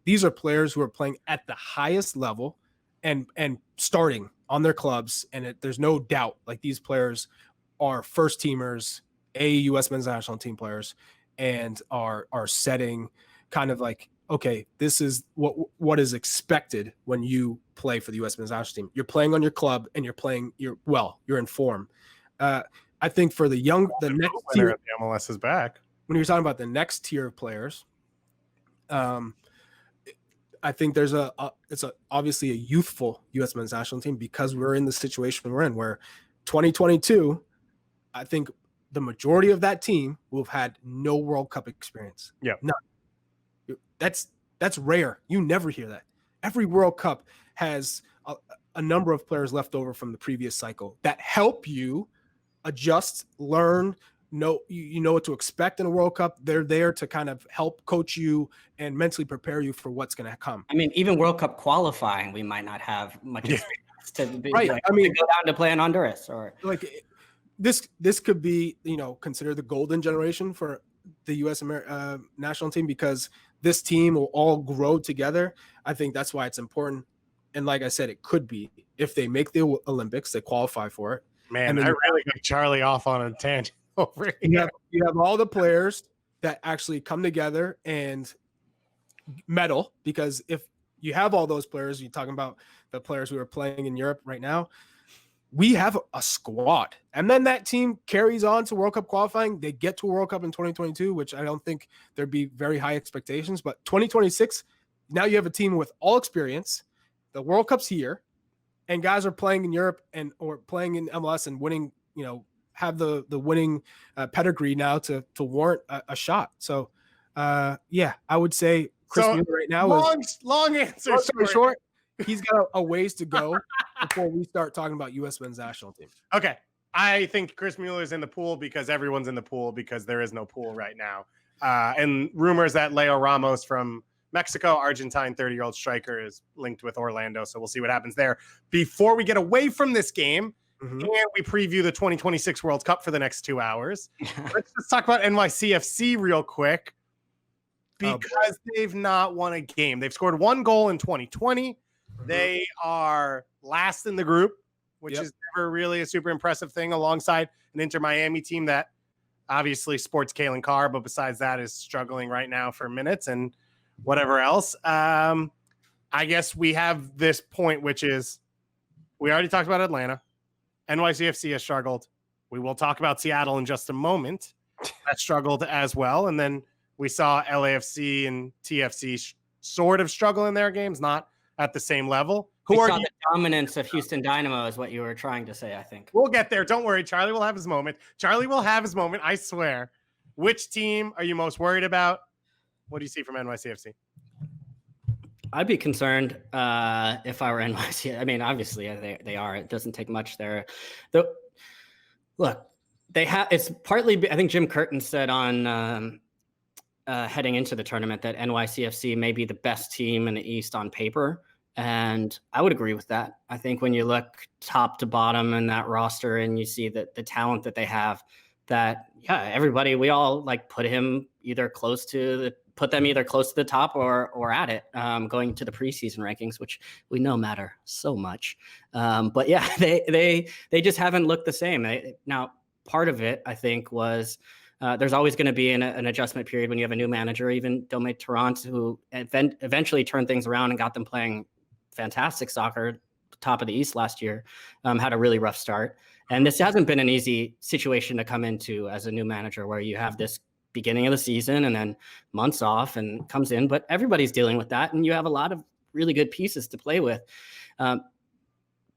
these are players who are playing at the highest level and starting on their clubs, and there's no doubt like these players are first teamers, U.S. men's national team players, and are setting kind of like, okay, this is what is expected when you play for the U.S. men's national team. You're playing on your club, and you're in form. I think for the next tier, the MLS is back. When you're talking about the next tier of players, I think there's it's obviously a youthful U.S. men's national team because we're in the situation we're in, where 2022, I think the majority of that team will have had no World Cup experience. Yeah, none. That's rare. You never hear that. Every World Cup has a number of players left over from the previous cycle that help you adjust, learn, know what to expect in a World Cup. They're there to kind of help coach you and mentally prepare you for what's going to come. Even World Cup qualifying, we might not have much experience to be right. To go down to play in Honduras or like this could be, considered the golden generation for the U.S. national team because this team will all grow together. I think that's why it's important. And like I said, it could be if they make the Olympics, they qualify for it. Man, I really got Charlie off on a tangent. over You here. have all the players that actually come together and medal, because if you have all those players, you're talking about the players who are playing in Europe right now, we have a squad. And then that team carries on to World Cup qualifying. They get to World Cup in 2022, which I don't think there'd be very high expectations. But 2026, now you have a team with all experience. The World Cup's here, and guys are playing in Europe or playing in MLS and winning, have the winning pedigree now to warrant a shot. So, I would say Chris Mueller right now long answer short. He's got a ways to go before we start talking about U.S. men's national team. Okay. I think Chris Mueller's in the pool because everyone's in the pool because there is no pool right now. And rumors that Leo Ramos from Mexico, Argentine 30-year-old striker, is linked with Orlando. So we'll see what happens there. Before we get away from this game and we preview the 2026 World Cup for the next 2 hours, let's just talk about NYCFC real quick because they've not won a game. They've scored 1 goal in 2020. They are last in the group, which is never really a super impressive thing, alongside an Inter Miami team that obviously sports Calen Carr, but besides that is struggling right now for minutes and whatever else. I guess we have this point, which is we already talked about Atlanta. NYCFC has struggled. We will talk about Seattle in just a moment. That struggled as well. And then we saw LAFC and TFC sort of struggle in their games, not at the same level. Who are the dominance of Houston Dynamo is what you were trying to say, I think. We'll get there. Don't worry. Charlie will have his moment. I swear. Which team are you most worried about? What do you see from NYCFC? I'd be concerned if I were NYC. I mean, obviously they are. It doesn't take much there. Look, they have. It's partly. I think Jim Curtin said on heading into the tournament that NYCFC may be the best team in the East on paper, and I would agree with that. I think when you look top to bottom in that roster and you see the talent that they have, that everybody, we all put them either close to the top or at it, going to the preseason rankings, which we know matter so much. But yeah, they just haven't looked the same. Now, part of it, I think, was there's always going to be an adjustment period when you have a new manager. Even Dome Tarrant, who eventually turned things around and got them playing fantastic soccer, top of the East last year, had a really rough start. And this hasn't been an easy situation to come into as a new manager, where you have this beginning of the season and then months off and comes in, but everybody's dealing with that. And you have a lot of really good pieces to play with.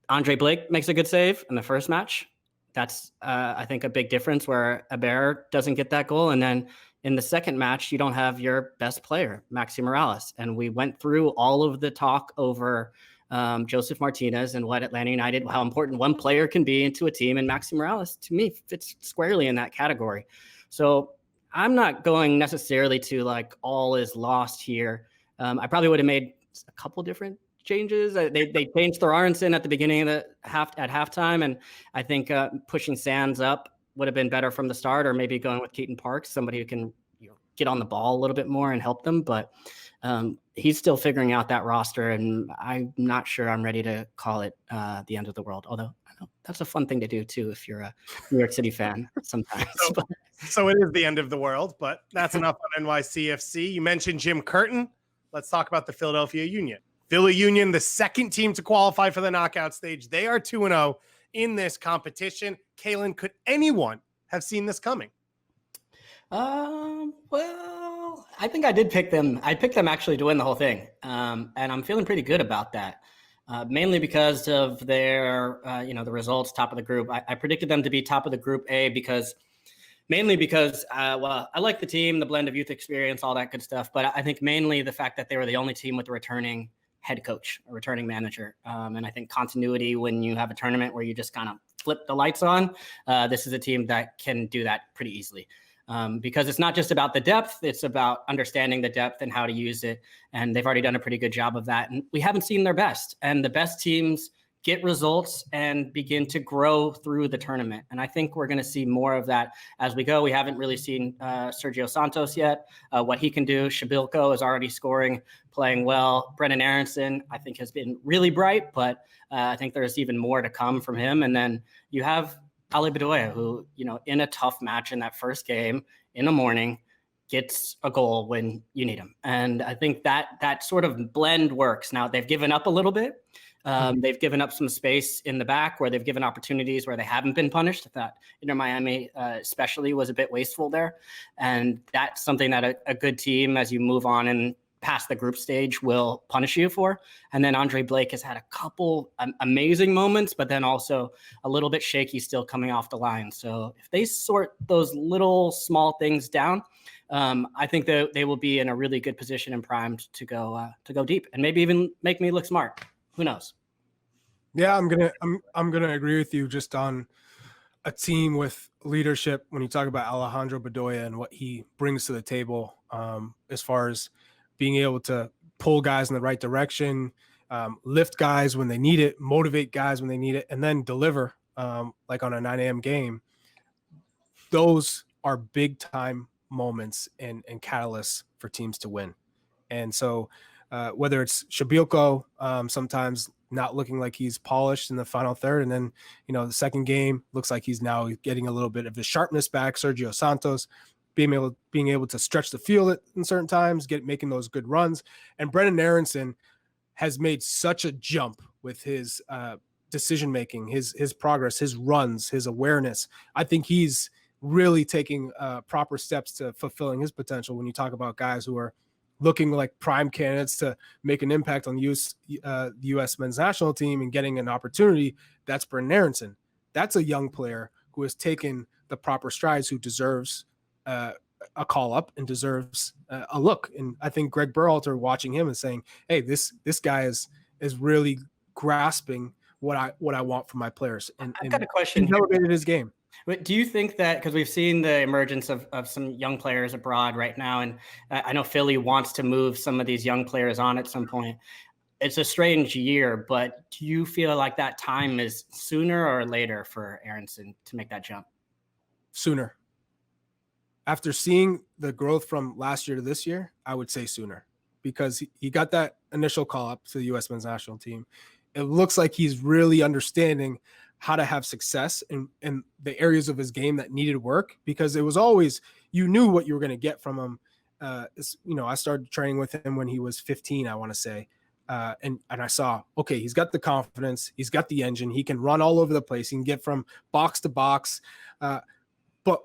Andre Blake makes a good save in the first match. That's, I think, a big difference, where Aber doesn't get that goal. And then in the second match, you don't have your best player, Maxi Morales. And we went through all of the talk over Joseph Martinez and what Atlanta United, how important one player can be into a team. And Maxi Morales, to me, fits squarely in that category. So I'm not going necessarily to all is lost here. I probably would have made a couple different changes. They changed Thorarensen at the beginning of the halftime, and I think pushing Sands up would have been better from the start, or maybe going with Keaton Parks, somebody who can get on the ball a little bit more and help them. But he's still figuring out that roster, and I'm not sure I'm ready to call it the end of the world. Although I know that's a fun thing to do too if you're a New York City fan sometimes. So it is the end of the world, but that's enough on NYCFC. You mentioned Jim Curtin. Let's talk about the Philadelphia Union. Philly Union, the second team to qualify for the knockout stage. They are 2-0 in this competition. Calen, could anyone have seen this coming? Well, I think I did pick them. I picked them actually to win the whole thing. And I'm feeling pretty good about that. Mainly because of their, the results, top of the group. I predicted them to be top of the Group A mainly because, I like the team, the blend of youth experience, all that good stuff. But I think mainly the fact that they were the only team with a returning head coach, a returning manager. And I think continuity, when you have a tournament where you just kind of flip the lights on, this is a team that can do that pretty easily. Because it's not just about the depth, it's about understanding the depth and how to use it. And they've already done a pretty good job of that. And we haven't seen their best. And the best teams get results and begin to grow through the tournament. And I think we're going to see more of that as we go. We haven't really seen Sergio Santos yet, what he can do. Shabilko is already scoring, playing well. Brennan Aronson, I think, has been really bright, but I think there's even more to come from him. And then you have Ali Bedoya, who, in a tough match in that first game in the morning, gets a goal when you need him. And I think that sort of blend works. Now they've given up a little bit. They've given up some space in the back where they've given opportunities where they haven't been punished. I thought Inter Miami especially was a bit wasteful there. And that's something that a good team, as you move on and past the group stage, will punish you for. And then Andre Blake has had a couple amazing moments, but then also a little bit shaky still coming off the line. So if they sort those little small things down, I think that they will be in a really good position and primed to go deep and maybe even make me look smart. Who knows? Yeah, I'm gonna agree with you just on a team with leadership. When you talk about Alejandro Bedoya and what he brings to the table, as far as being able to pull guys in the right direction, lift guys when they need it, motivate guys when they need it, and then deliver like on a 9 a.m. game. Those are big time moments and catalysts for teams to win. And so whether it's Shabilko, sometimes not looking like he's polished in the final third, and then the second game looks like he's now getting a little bit of the sharpness back. Sergio Santos being able to stretch the field in certain times, making those good runs. And Brendan Aronson has made such a jump with his decision making, his progress, his runs, his awareness. I think he's really taking proper steps to fulfilling his potential. When you talk about guys who are looking like prime candidates to make an impact on the U.S. men's national team and getting an opportunity, that's Brendan Aronson. That's a young player who has taken the proper strides, who deserves a call up and deserves a look. And I think Greg Berhalter watching him and saying, "Hey, this guy is really grasping what I want from my players." And I've got a question. He's elevated his game. But do you think that, because we've seen the emergence of some young players abroad right now, and I know Philly wants to move some of these young players on at some point. It's a strange year, but do you feel like that time is sooner or later for Aronson to make that jump? Sooner. After seeing the growth from last year to this year, I would say sooner, because he got that initial call up to the U.S. men's national team. It looks like he's really understanding how to have success in the areas of his game that needed work, because it was always, you knew what you were going to get from him. I started training with him when he was 15, I want to say. And I saw, okay, he's got the confidence, he's got the engine, he can run all over the place, he can get from box to box. But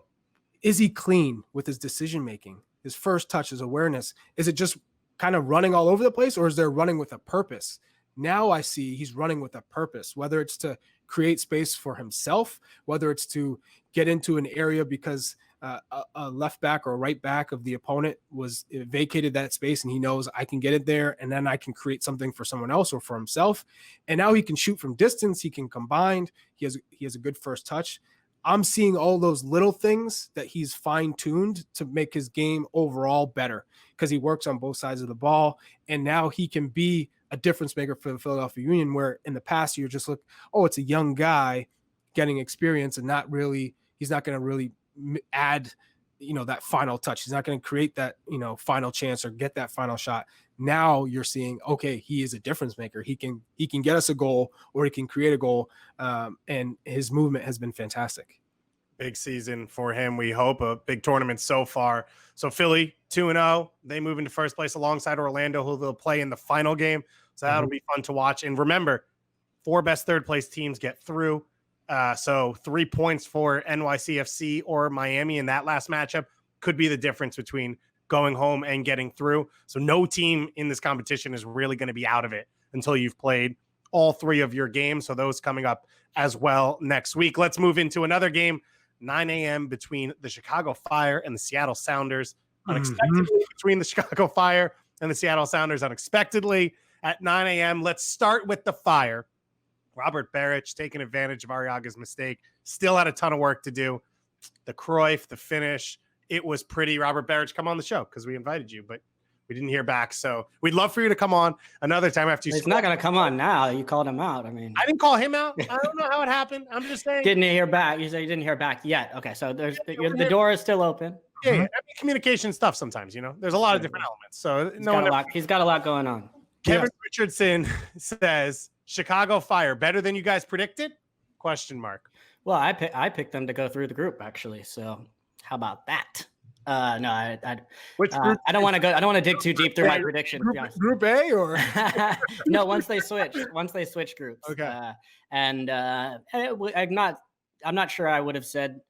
is he clean with his decision-making, his first touch, his awareness? Is it just kind of running all over the place, or is there running with a purpose? Now I see he's running with a purpose, whether it's to create space for himself, whether it's to get into an area because a left back or a right back of the opponent was vacated that space, and he knows I can get it there, and then I can create something for someone else or for himself. And now he can shoot from distance. He can combine. He has a good first touch. I'm seeing all those little things that he's fine-tuned to make his game overall better, because he works on both sides of the ball, and now he can be a difference maker for the Philadelphia Union, where in the past you're just it's a young guy getting experience and he's not going to really add, that final touch. He's not going to create that, final chance or get that final shot. Now you're seeing, okay, he is a difference maker. He can get us a goal, or he can create a goal. And his movement has been fantastic. Big season for him. We hope a big tournament so far. So Philly 2-0, they move into first place alongside Orlando, who they'll play in the final game. So that'll be fun to watch. And remember, 4 best third place teams get through. So 3 points for NYCFC or Miami in that last matchup could be the difference between going home and getting through. So no team in this competition is really going to be out of it until you've played all 3 of your games. So those coming up as well next week. Let's move into another game, 9 a.m. between the Chicago Fire and the Seattle Sounders. Unexpectedly between the Chicago Fire and the Seattle Sounders, unexpectedly at 9 a.m. Let's start with the Fire. Robert Beric taking advantage of Arriaga's mistake. Still had a ton of work to do. The Cruyff, the finish, it was pretty. Robert Beric, come on the show because we invited you, but we didn't hear back. So we'd love for you to come on another time after you. He's not going to come on now. You called him out. I mean, I didn't call him out. I don't know how it happened. I'm just saying. Didn't hear back. You said you didn't hear back yet. Okay, so the door is still open. Yeah, I mean, communication stuff sometimes, there's a lot of different elements. So he's got a lot going on. Kevin Richardson says Chicago Fire better than you guys predicted? ? Well, I picked them to go through the group actually. So how about that? No, Which group? I don't want to go. I don't want to dig too deep through my prediction. To be honest. Group A or No, once they switch groups. Okay. I'm not sure I would have said.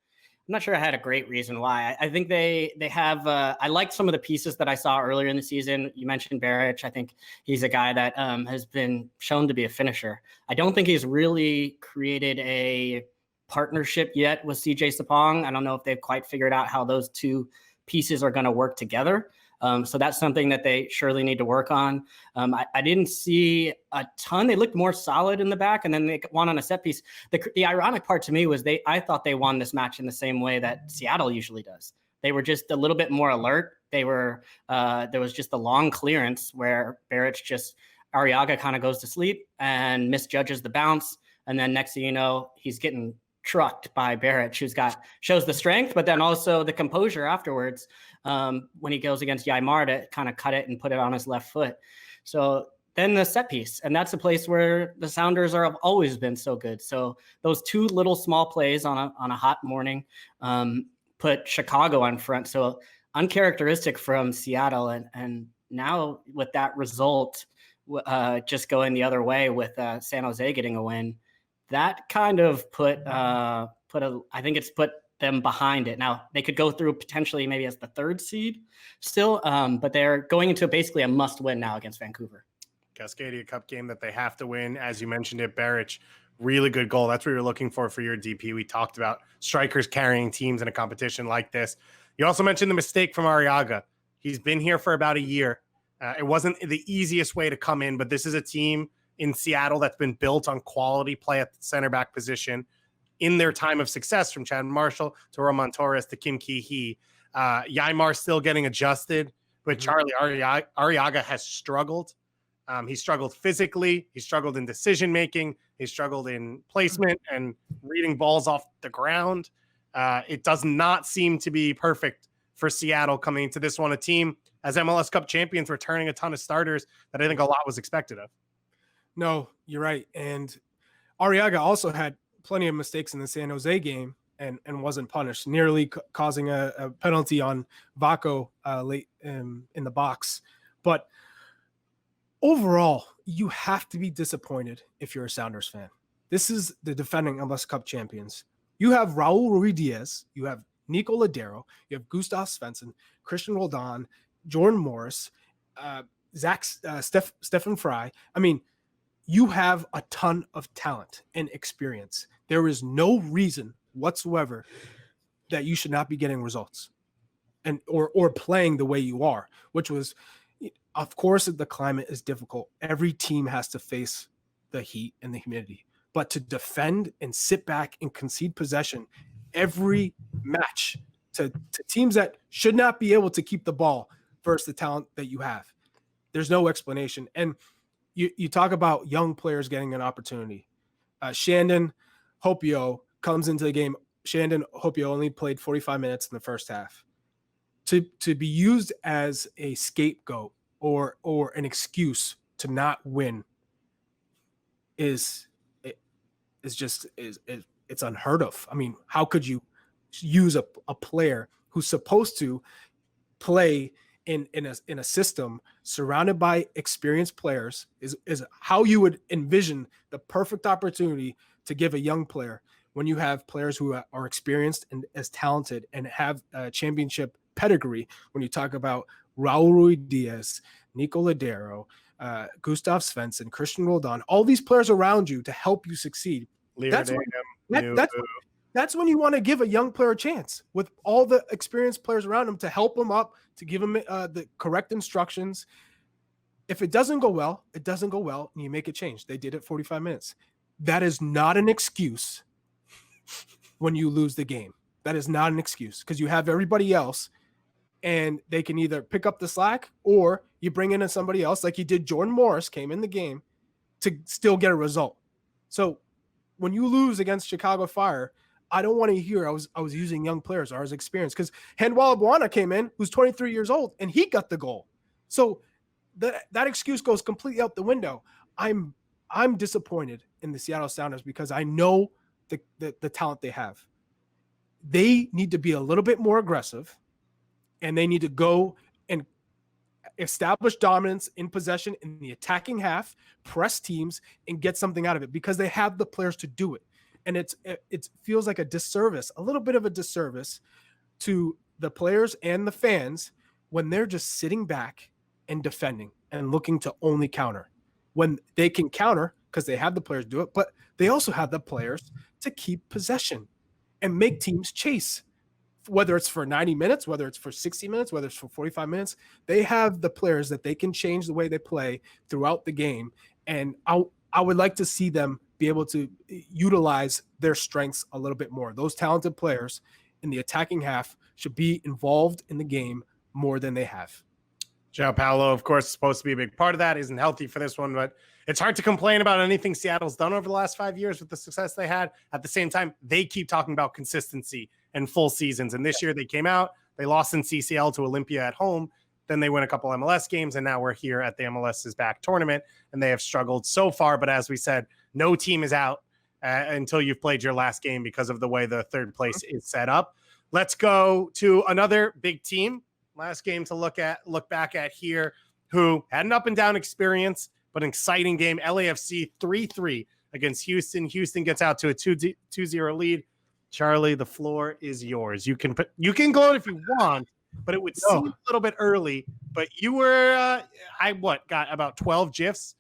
I'm not sure I had a great reason why. I think they have. I liked some of the pieces that I saw earlier in the season. You mentioned Beric. I think he's a guy that has been shown to be a finisher. I don't think he's really created a partnership yet with CJ Sapong. I don't know if they've quite figured out how those two pieces are going to work together. So that's something that they surely need to work on. I didn't see a ton. They looked more solid in the back, and then they won on a set piece. The ironic part to me was I thought they won this match in the same way that Seattle usually does. They were just a little bit more alert. There was just a long clearance where Arriaga kind of goes to sleep and misjudges the bounce. And then next thing you know, he's getting trucked by Beric, who's shows the strength, but then also the composure afterwards when he goes against Yaimar to kind of cut it and put it on his left foot. So then the set piece, and that's a place where the Sounders have always been so good. So those two little small plays on a hot morning put Chicago on front. So uncharacteristic from Seattle, and now with that result just going the other way with San Jose getting a win, that kind of put I think it's put them behind it. Now they could go through potentially maybe as the third seed still, but they're going into basically a must win now against Vancouver. Cascadia Cup game that they have to win. As you mentioned it, Beric, really good goal. That's what you're looking for your DP. We talked about strikers carrying teams in a competition like this. You also mentioned the mistake from Arriaga. He's been here for about a year. It wasn't the easiest way to come in, but this is a team in Seattle that's been built on quality play at the center back position in their time of success, from Chad Marshall to Roman Torres to Kim Ki-hee. Yaimar still getting adjusted, but Charlie Arriaga has struggled. He struggled physically. He struggled in decision-making. He struggled in placement and reading balls off the ground. It does not seem to be perfect for Seattle coming into this one, a team as MLS Cup champions returning a ton of starters that I think a lot was expected of. No, you're right. And Arriaga also had plenty of mistakes in the San Jose game and wasn't punished, nearly causing a penalty on Vaco late in the box. But overall, you have to be disappointed if you're a Sounders fan. This is the defending MLS Cup champions. You have Raul Ruiz-Diaz, you have Nico Ladero, you have Gustav Svensson, Christian Roldan, Jordan Morris, Stefan Fry. I mean, you have a ton of talent and experience. There is no reason whatsoever that you should not be getting results and or playing the way you are, which was, of course, the climate is difficult. Every team has to face the heat and the humidity, but to defend and sit back and concede possession every match to teams that should not be able to keep the ball versus the talent that you have, there's no explanation. And you talk about young players getting an opportunity. Shandon Hopio comes into the game. Shandon Hopio only played 45 minutes in the first half. To be used as a scapegoat or an excuse to not win it's unheard of. I mean, how could you use a player who's supposed to play in a system surrounded by experienced players is how you would envision the perfect opportunity to give a young player when you have players who are experienced and as talented and have a championship pedigree. When you talk about Raul Ruiz-Diaz, Nico Ladero, Gustav Svensson, Christian Roldan, all these players around you to help you succeed. That's when you want to give a young player a chance with all the experienced players around him to help him up, to give him the correct instructions. If it doesn't go well, it doesn't go well, and you make a change. They did it 45 minutes. That is not an excuse when you lose the game. That is not an excuse because you have everybody else, and they can either pick up the slack or you bring in somebody else like you did. Jordan Morris came in the game to still get a result. So when you lose against Chicago Fire, I don't want to hear I was using young players or I was experienced, because Handwalla Buana came in, who's 23 years old, and he got the goal. So that excuse goes completely out the window. I'm disappointed in the Seattle Sounders because I know the talent they have. They need to be a little bit more aggressive, and they need to go and establish dominance in possession in the attacking half, press teams, and get something out of it because they have the players to do it. And it feels like a disservice, a little bit of a disservice to the players and the fans when they're just sitting back and defending and looking to only counter. When they can counter because they have the players to do it, but they also have the players to keep possession and make teams chase. Whether it's for 90 minutes, whether it's for 60 minutes, whether it's for 45 minutes, they have the players that they can change the way they play throughout the game. And I would like to see them be able to utilize their strengths a little bit more. Those talented players in the attacking half should be involved in the game more than they have. João Paulo, of course, is supposed to be a big part of that. Isn't healthy for this one, but it's hard to complain about anything Seattle's done over the last 5 years with the success they had. At the same time, they keep talking about consistency and full seasons. And this year they came out, they lost in CCL to Olympia at home. Then they win a couple MLS games, and now we're here at the MLS Is Back Tournament, and they have struggled so far. But as we said, no team is out until you've played your last game because of the way the third place is set up. Let's go to another big team. Last game to look back at here, who had an up and down experience, but an exciting game. LAFC 3-3 against Houston. Houston gets out to a 2-0 lead. Charlie, the floor is yours. You can gloat if you want, but it would seem a little bit early. But you were, got about 12 GIFs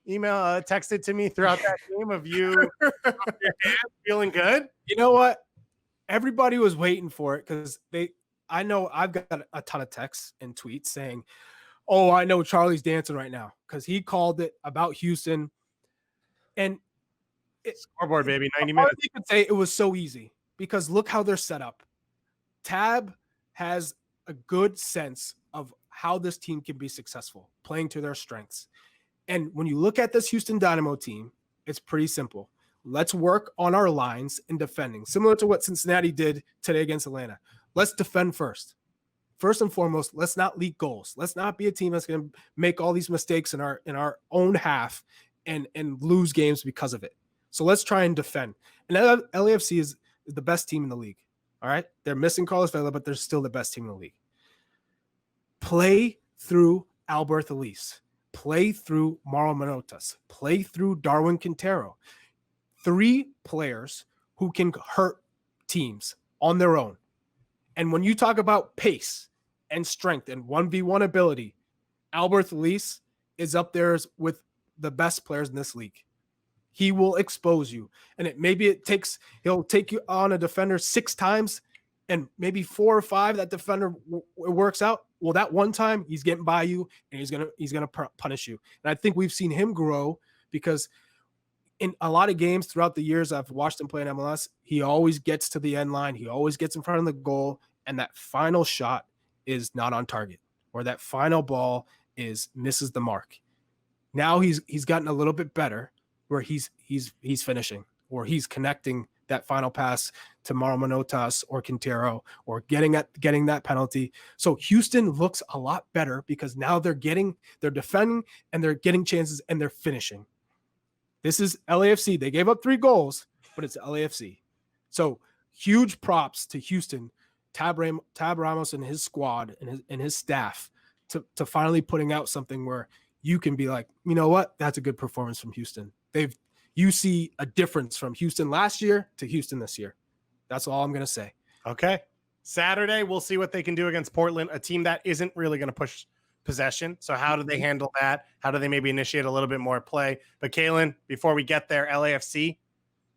texted to me throughout that game of you your hand, feeling good. You know what? Everybody was waiting for it because I know I've got a ton of texts and tweets saying, "Oh, I know Charlie's dancing right now," because he called it about Houston. And scoreboard, baby, 90 minutes. You could say it was so easy because look how they're set up. Tab has a good sense of how this team can be successful, playing to their strengths. And when you look at this Houston Dynamo team, it's pretty simple. Let's work on our lines in defending, similar to what Cincinnati did today against Atlanta. Let's defend first. First and foremost, let's not leak goals. Let's not be a team that's going to make all these mistakes in our own half and lose games because of it. So let's try and defend. And LAFC is the best team in the league. All right? They're missing Carlos Vela, but they're still the best team in the league. Play through Alberth Elise. Play through Mauro Manotas. Play through Darwin Quintero. 3 players who can hurt teams on their own. And when you talk about pace and strength and 1v1 ability, Alberth Elise is up there with the best players in this league. He will expose you. And he'll take you on a defender 6 times and maybe 4 or 5 that defender works out. Well, that one time he's getting by you and he's going to punish you. And I think we've seen him grow because in a lot of games throughout the years I've watched him play in MLS, he always gets to the end line. He always gets in front of the goal, and that final shot is not on target, or that final ball misses the mark. Now he's gotten a little bit better, where he's finishing, or he's connecting that final pass to Mauro Manotas or Quintero, or getting that penalty. So Houston looks a lot better because now they're defending and they're getting chances and they're finishing. This is LAFC. They gave up 3 goals, but it's LAFC. So huge props to Houston, Tab Ramos and his squad and his staff to finally putting out something where you can be like, you know what? That's a good performance from Houston. You see a difference from Houston last year to Houston this year. That's all I'm going to say. Okay. Saturday, we'll see what they can do against Portland, a team that isn't really going to push possession. So how do they handle that? How do they maybe initiate a little bit more play? But Calen, before we get there, LAFC,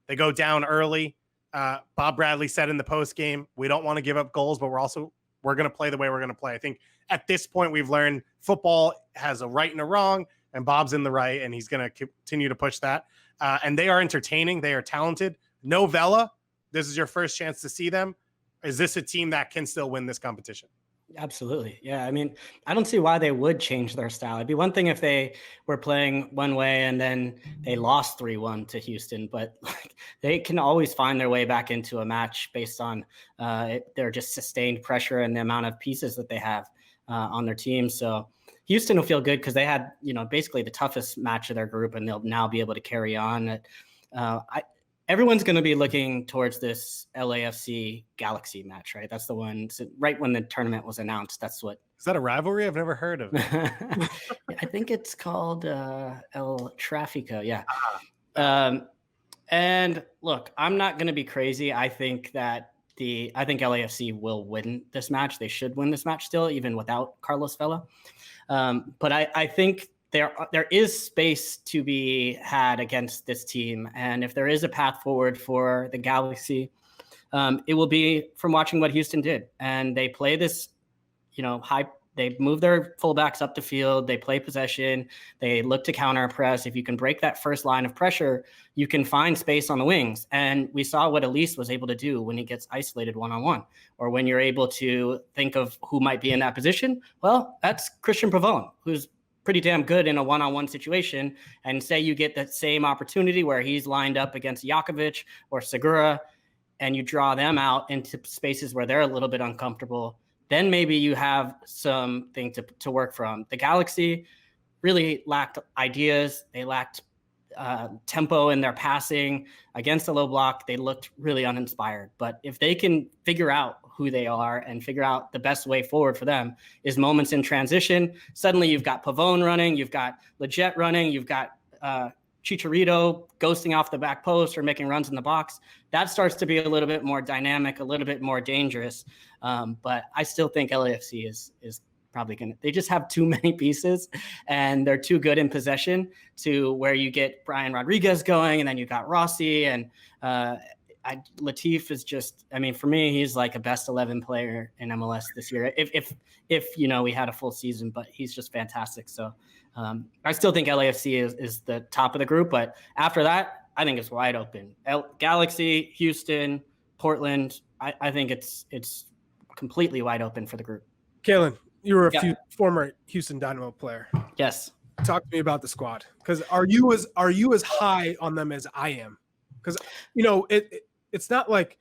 they go down early. Bob Bradley said in the post game, we don't want to give up goals, but we're going to play the way we're going to play. I think at this point we've learned football has a right and a wrong, and Bob's in the right, and he's going to continue to push that. And they are entertaining. They are talented. No Vela. This is your first chance to see them. Is this a team that can still win this competition? Absolutely. Yeah. I mean, I don't see why they would change their style. It'd be one thing if they were playing one way and then they lost 3-1 to Houston, but they can always find their way back into a match based on their just sustained pressure and the amount of pieces that they have on their team. So Houston will feel good because they had, basically the toughest match of their group, and they'll now be able to carry on. everyone's going to be looking towards this LAFC Galaxy match, right? That's the one right when the tournament was announced. That's what. Is that a rivalry? I've never heard of it. I think it's called El Tráfico. Yeah. And look, I'm not going to be crazy. I think LAFC will win this match. They should win this match still, even without Carlos Vela. But I think there is space to be had against this team. And if there is a path forward for the Galaxy, it will be from watching what Houston did. And they play this, they move their fullbacks up the field. They play possession. They look to counter press. If you can break that first line of pressure, you can find space on the wings. And we saw what Elise was able to do when he gets isolated one-on-one, or when you're able to think of who might be in that position. Well, that's Christian Pavone, who's pretty damn good in a one-on-one situation. And say you get that same opportunity where he's lined up against Jakovic or Segura, and you draw them out into spaces where they're a little bit uncomfortable, then maybe you have something to work from. The Galaxy really lacked ideas. They lacked tempo in their passing. Against the low block, they looked really uninspired. But if they can figure out who they are and figure out the best way forward for them is moments in transition, suddenly you've got Pavone running, you've got Leggett running, you've got Chicharito ghosting off the back post or making runs in the box. That starts to be a little bit more dynamic, a little bit more dangerous. But I still think LAFC is probably going to, they just have too many pieces and they're too good in possession to where you get Brian Rodriguez going, and then you got Rossi, and Latif is just, for me, he's like a best 11 player in MLS this year. If we had a full season, but he's just fantastic. So I still think LAFC is the top of the group, but after that, I think it's wide open. Galaxy, Houston, Portland. I think it's completely wide open for the group. Calen, you were a former Houston Dynamo player. Yes. Talk to me about the squad, because are you as high on them as I am? Because it's not like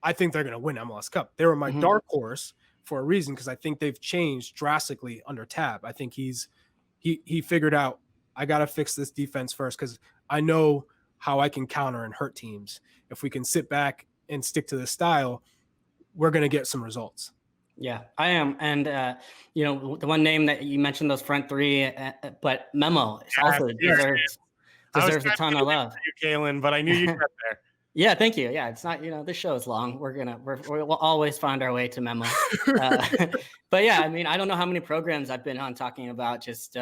I think they're going to win MLS Cup. They were my dark horse for a reason, because I think they've changed drastically under Tab. I think he figured out, I got to fix this defense first, because I know how I can counter and hurt teams. If we can sit back and stick to the style, we're going to get some results. Yeah, I am. And, the one name that you mentioned, those front three, but Memo also deserves a ton of love. You, Calen, but I knew you'd get there. Yeah, thank you. Yeah, it's not, this show is long. We'll always find our way to Memo. But yeah, I don't know how many programs I've been on talking about just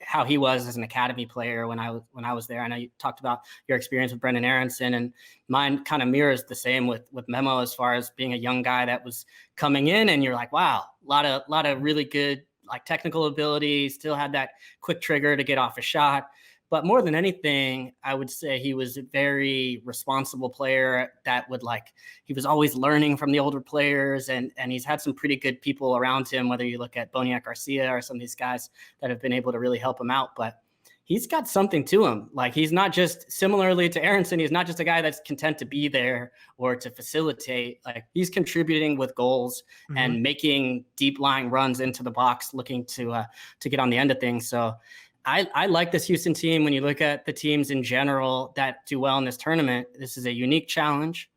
how he was as an academy player when I was there. I know you talked about your experience with Brendan Aronson, and mine kind of mirrors the same with Memo, as far as being a young guy that was coming in, and you're like, wow, a lot of really good like technical ability, still had that quick trigger to get off a shot. But more than anything, I would say he was a very responsible player that he was always learning from the older players, and he's had some pretty good people around him, whether you look at Boniek Garcia or some of these guys that have been able to really help him out. But he's got something to him. Like, he's not just, similarly to Aronson, he's not just a guy that's content to be there or to facilitate. Like, he's contributing with goals and making deep lying runs into the box, looking to get on the end of things. So I like this Houston team. When you look at the teams in general that do well in this tournament, this is a unique challenge.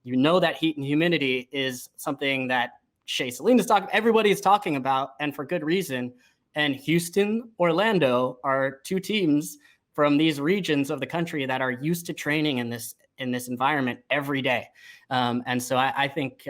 That heat and humidity is something that Shea Salinas everybody is talking about, and for good reason. And Houston, Orlando are two teams from these regions of the country that are used to training in this environment every day. And so I think,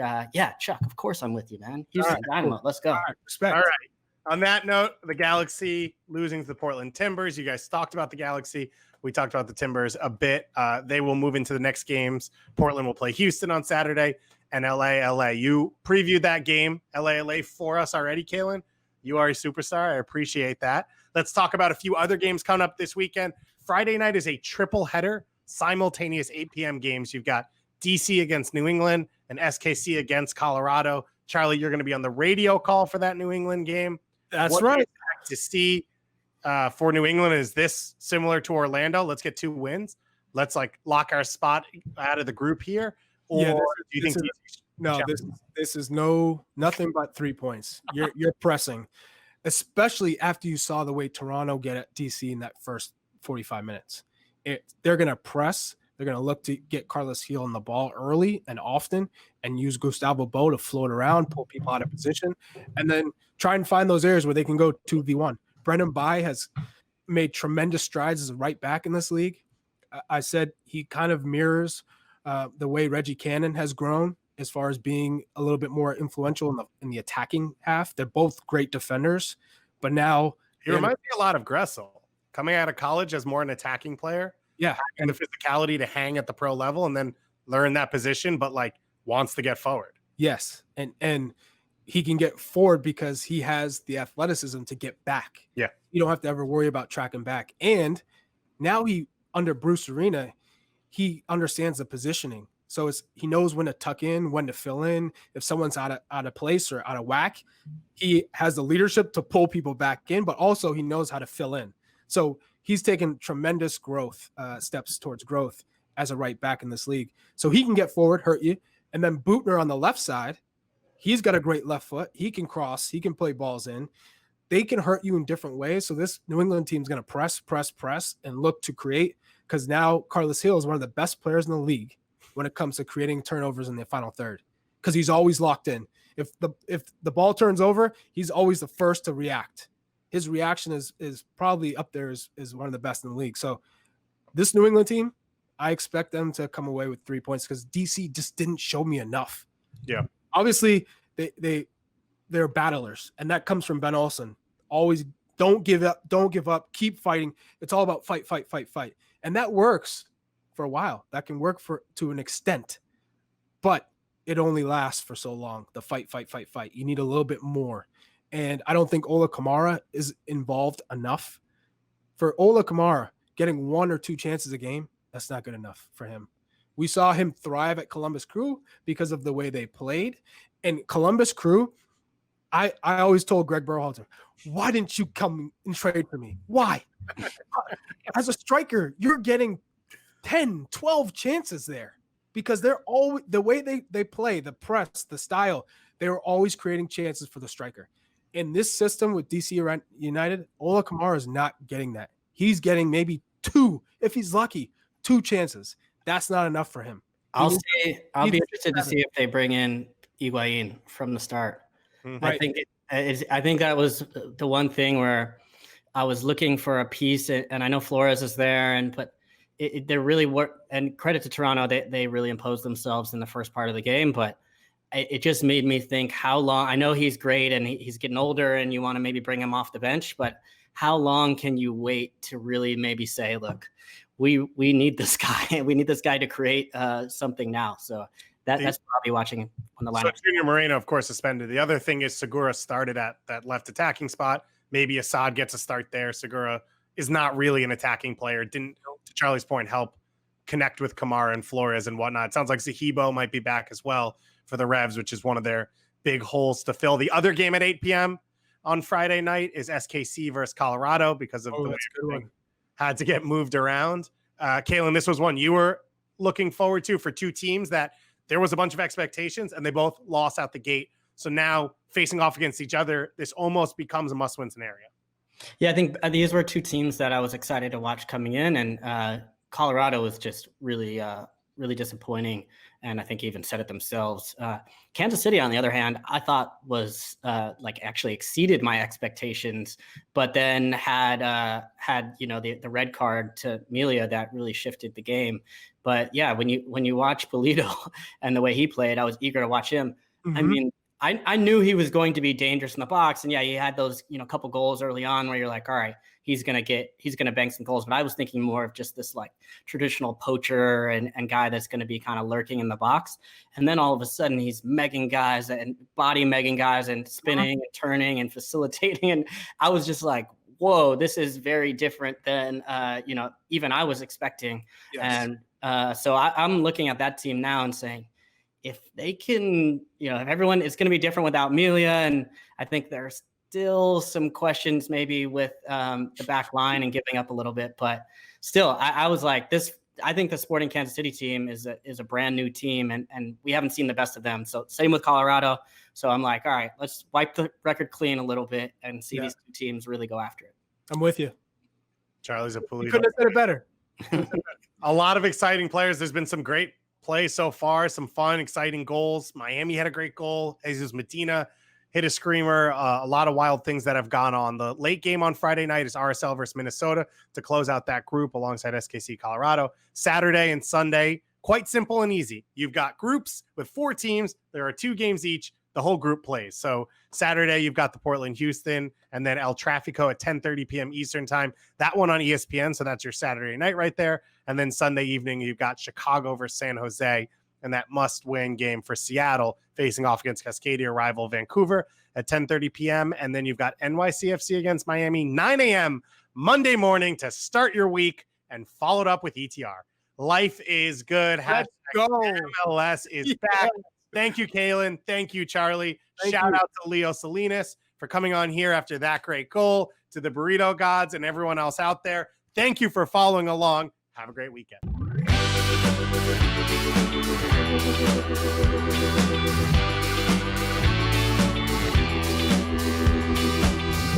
Chuck, of course I'm with you, man. Houston Dynamo, let's go. All right, respect. All right. On that note, the Galaxy losing to the Portland Timbers. You guys talked about the Galaxy. We talked about the Timbers a bit. They will move into the next games. Portland will play Houston on Saturday, and LA. You previewed that game, LA for us already, Calen. You are a superstar. I appreciate that. Let's talk about a few other games coming up this weekend. Friday night is a triple header, simultaneous 8 p.m. games. You've got DC against New England and SKC against Colorado. Charlie, you're going to be on the radio call for that New England game. That's right. To see for New England, is this similar to Orlando? Let's get 2 wins. Let's lock our spot out of the group here. Or do you think? This is nothing but 3 points. You're pressing, especially after you saw the way Toronto get at DC in that first 45 minutes. They're going to press. They're going to look to get Carlos Gil on the ball early and often and use Gustavo Bo to float around, pull people out of position, and then try and find those areas where they can go 2v1. Brendan Bai has made tremendous strides as a right back in this league. I said he kind of mirrors the way Reggie Cannon has grown as far as being a little bit more influential in the attacking half. They're both great defenders, but now he reminds me a lot of Gressel coming out of college as more an attacking player. Yeah. And the physicality to hang at the pro level and then learn that position, but like wants to get forward. Yes. And he can get forward because he has the athleticism to get back. Yeah. You don't have to ever worry about tracking back. And now under Bruce Arena, he understands the positioning. So he knows when to tuck in, when to fill in. If someone's out of place or out of whack, he has the leadership to pull people back in, but also he knows how to fill in. So he's taken tremendous steps towards growth as a right back in this league. So he can get forward, hurt you. And then Bootner on the left side, he's got a great left foot. He can cross. He can play balls in. They can hurt you in different ways. So this New England team is going to press, and look to create, because now Carlos Gil is one of the best players in the league when it comes to creating turnovers in the final third, because he's always locked in. If the ball turns over, he's always the first to react. His reaction is probably up there as one of the best in the league. So this New England team, I expect them to come away with 3 points because DC just didn't show me enough. Yeah. Obviously, they're battlers, and that comes from Ben Olsen. Always don't give up, keep fighting. It's all about fight. And that works for a while. That can work to an extent, but it only lasts for so long. The fight. You need a little bit more. And I don't think Ola Kamara is involved enough. For Ola Kamara, getting 1 or 2 chances a game, that's not good enough for him. We saw him thrive at Columbus Crew because of the way they played. And Columbus Crew, I always told Greg Berhalter, why didn't you come and trade for me? Why? As a striker, you're getting 10, 12 chances there because they're always, the way they play, the press, the style, they were always creating chances for the striker. In this system with DC United, Ola Kamara is not getting that. He's getting maybe 2, if he's lucky, 2 chances. That's not enough for him. I'll be interested to see if they bring in Higuain from the start. Mm-hmm. I think that was the one thing where I was looking for a piece, and I know Flores is there, but they really work. And credit to Toronto, they really imposed themselves in the first part of the game, but it just made me think how long. I know he's great and he's getting older, and you want to maybe bring him off the bench, but how long can you wait to really maybe say, look, we need this guy. We need this guy to create something now. So that's what I'll be watching on the lineup. So Junior Moreno, of course, suspended. The other thing is Segura started at that left attacking spot. Maybe Assad gets a start there. Segura is not really an attacking player. Didn't, to Charlie's point, help connect with Kamara and Flores and whatnot. It sounds like Zahibo might be back as well for the Revs, which is one of their big holes to fill. The other game at 8 p.m. on Friday night is SKC versus Colorado because of the way everything had to get moved around. Calen, this was one you were looking forward to for 2 teams that there was a bunch of expectations and they both lost out the gate. So now facing off against each other, this almost becomes a must-win scenario. Yeah, I think these were 2 teams that I was excited to watch coming in, and Colorado was just really disappointing, and I think even said it themselves. Kansas City, on the other hand, I thought was actually exceeded my expectations, but then had the red card to Melia that really shifted the game. But yeah, when you watch Polito and the way he played, I was eager to watch him. Mm-hmm. I mean, I knew he was going to be dangerous in the box, and yeah, he had those couple goals early on where you're like, all right, he's gonna bank some goals. But I was thinking more of just this like traditional poacher and guy that's gonna be kind of lurking in the box. And then all of a sudden he's megging guys and body megging guys and spinning and turning and facilitating. And I was just like, whoa, this is very different than even I was expecting. Yes. And so I'm looking at that team now and saying, if they can, if everyone is going to be different without Melia, and I think there's still some questions maybe with the back line and giving up a little bit, but still, I was like this. I think the Sporting Kansas City team is a brand new team, and we haven't seen the best of them. So same with Colorado. So I'm like, all right, let's wipe the record clean a little bit and see these 2 teams really go after it. I'm with you. Charlie's a police. You couldn't have said it better. A lot of exciting players. There's been some great play so far, some fun, exciting goals. Miami had a great goal. Jesus Medina hit a screamer. A lot of wild things that have gone on. The late game on Friday night is RSL versus Minnesota to close out that group alongside SKC Colorado. Saturday and Sunday, quite simple and easy. You've got groups with 4 teams. There are 2 games each. The whole group plays. So Saturday, you've got the Portland, Houston, and then El Tráfico at 10:30 p.m. Eastern time. That one on ESPN. So that's your Saturday night right there. And then Sunday evening, you've got Chicago versus San Jose, and that must-win game for Seattle facing off against Cascadia rival Vancouver at 10:30 p.m. And then you've got NYCFC against Miami, 9 a.m. Monday morning to start your week, and followed up with ETR. Life is good. Let's go. MLS is back. Thank you, Calen. Thank you, Charlie. Shout out to Shea Salinas for coming on here after that great goal, to the burrito gods and everyone else out there. Thank you for following along. Have a great weekend.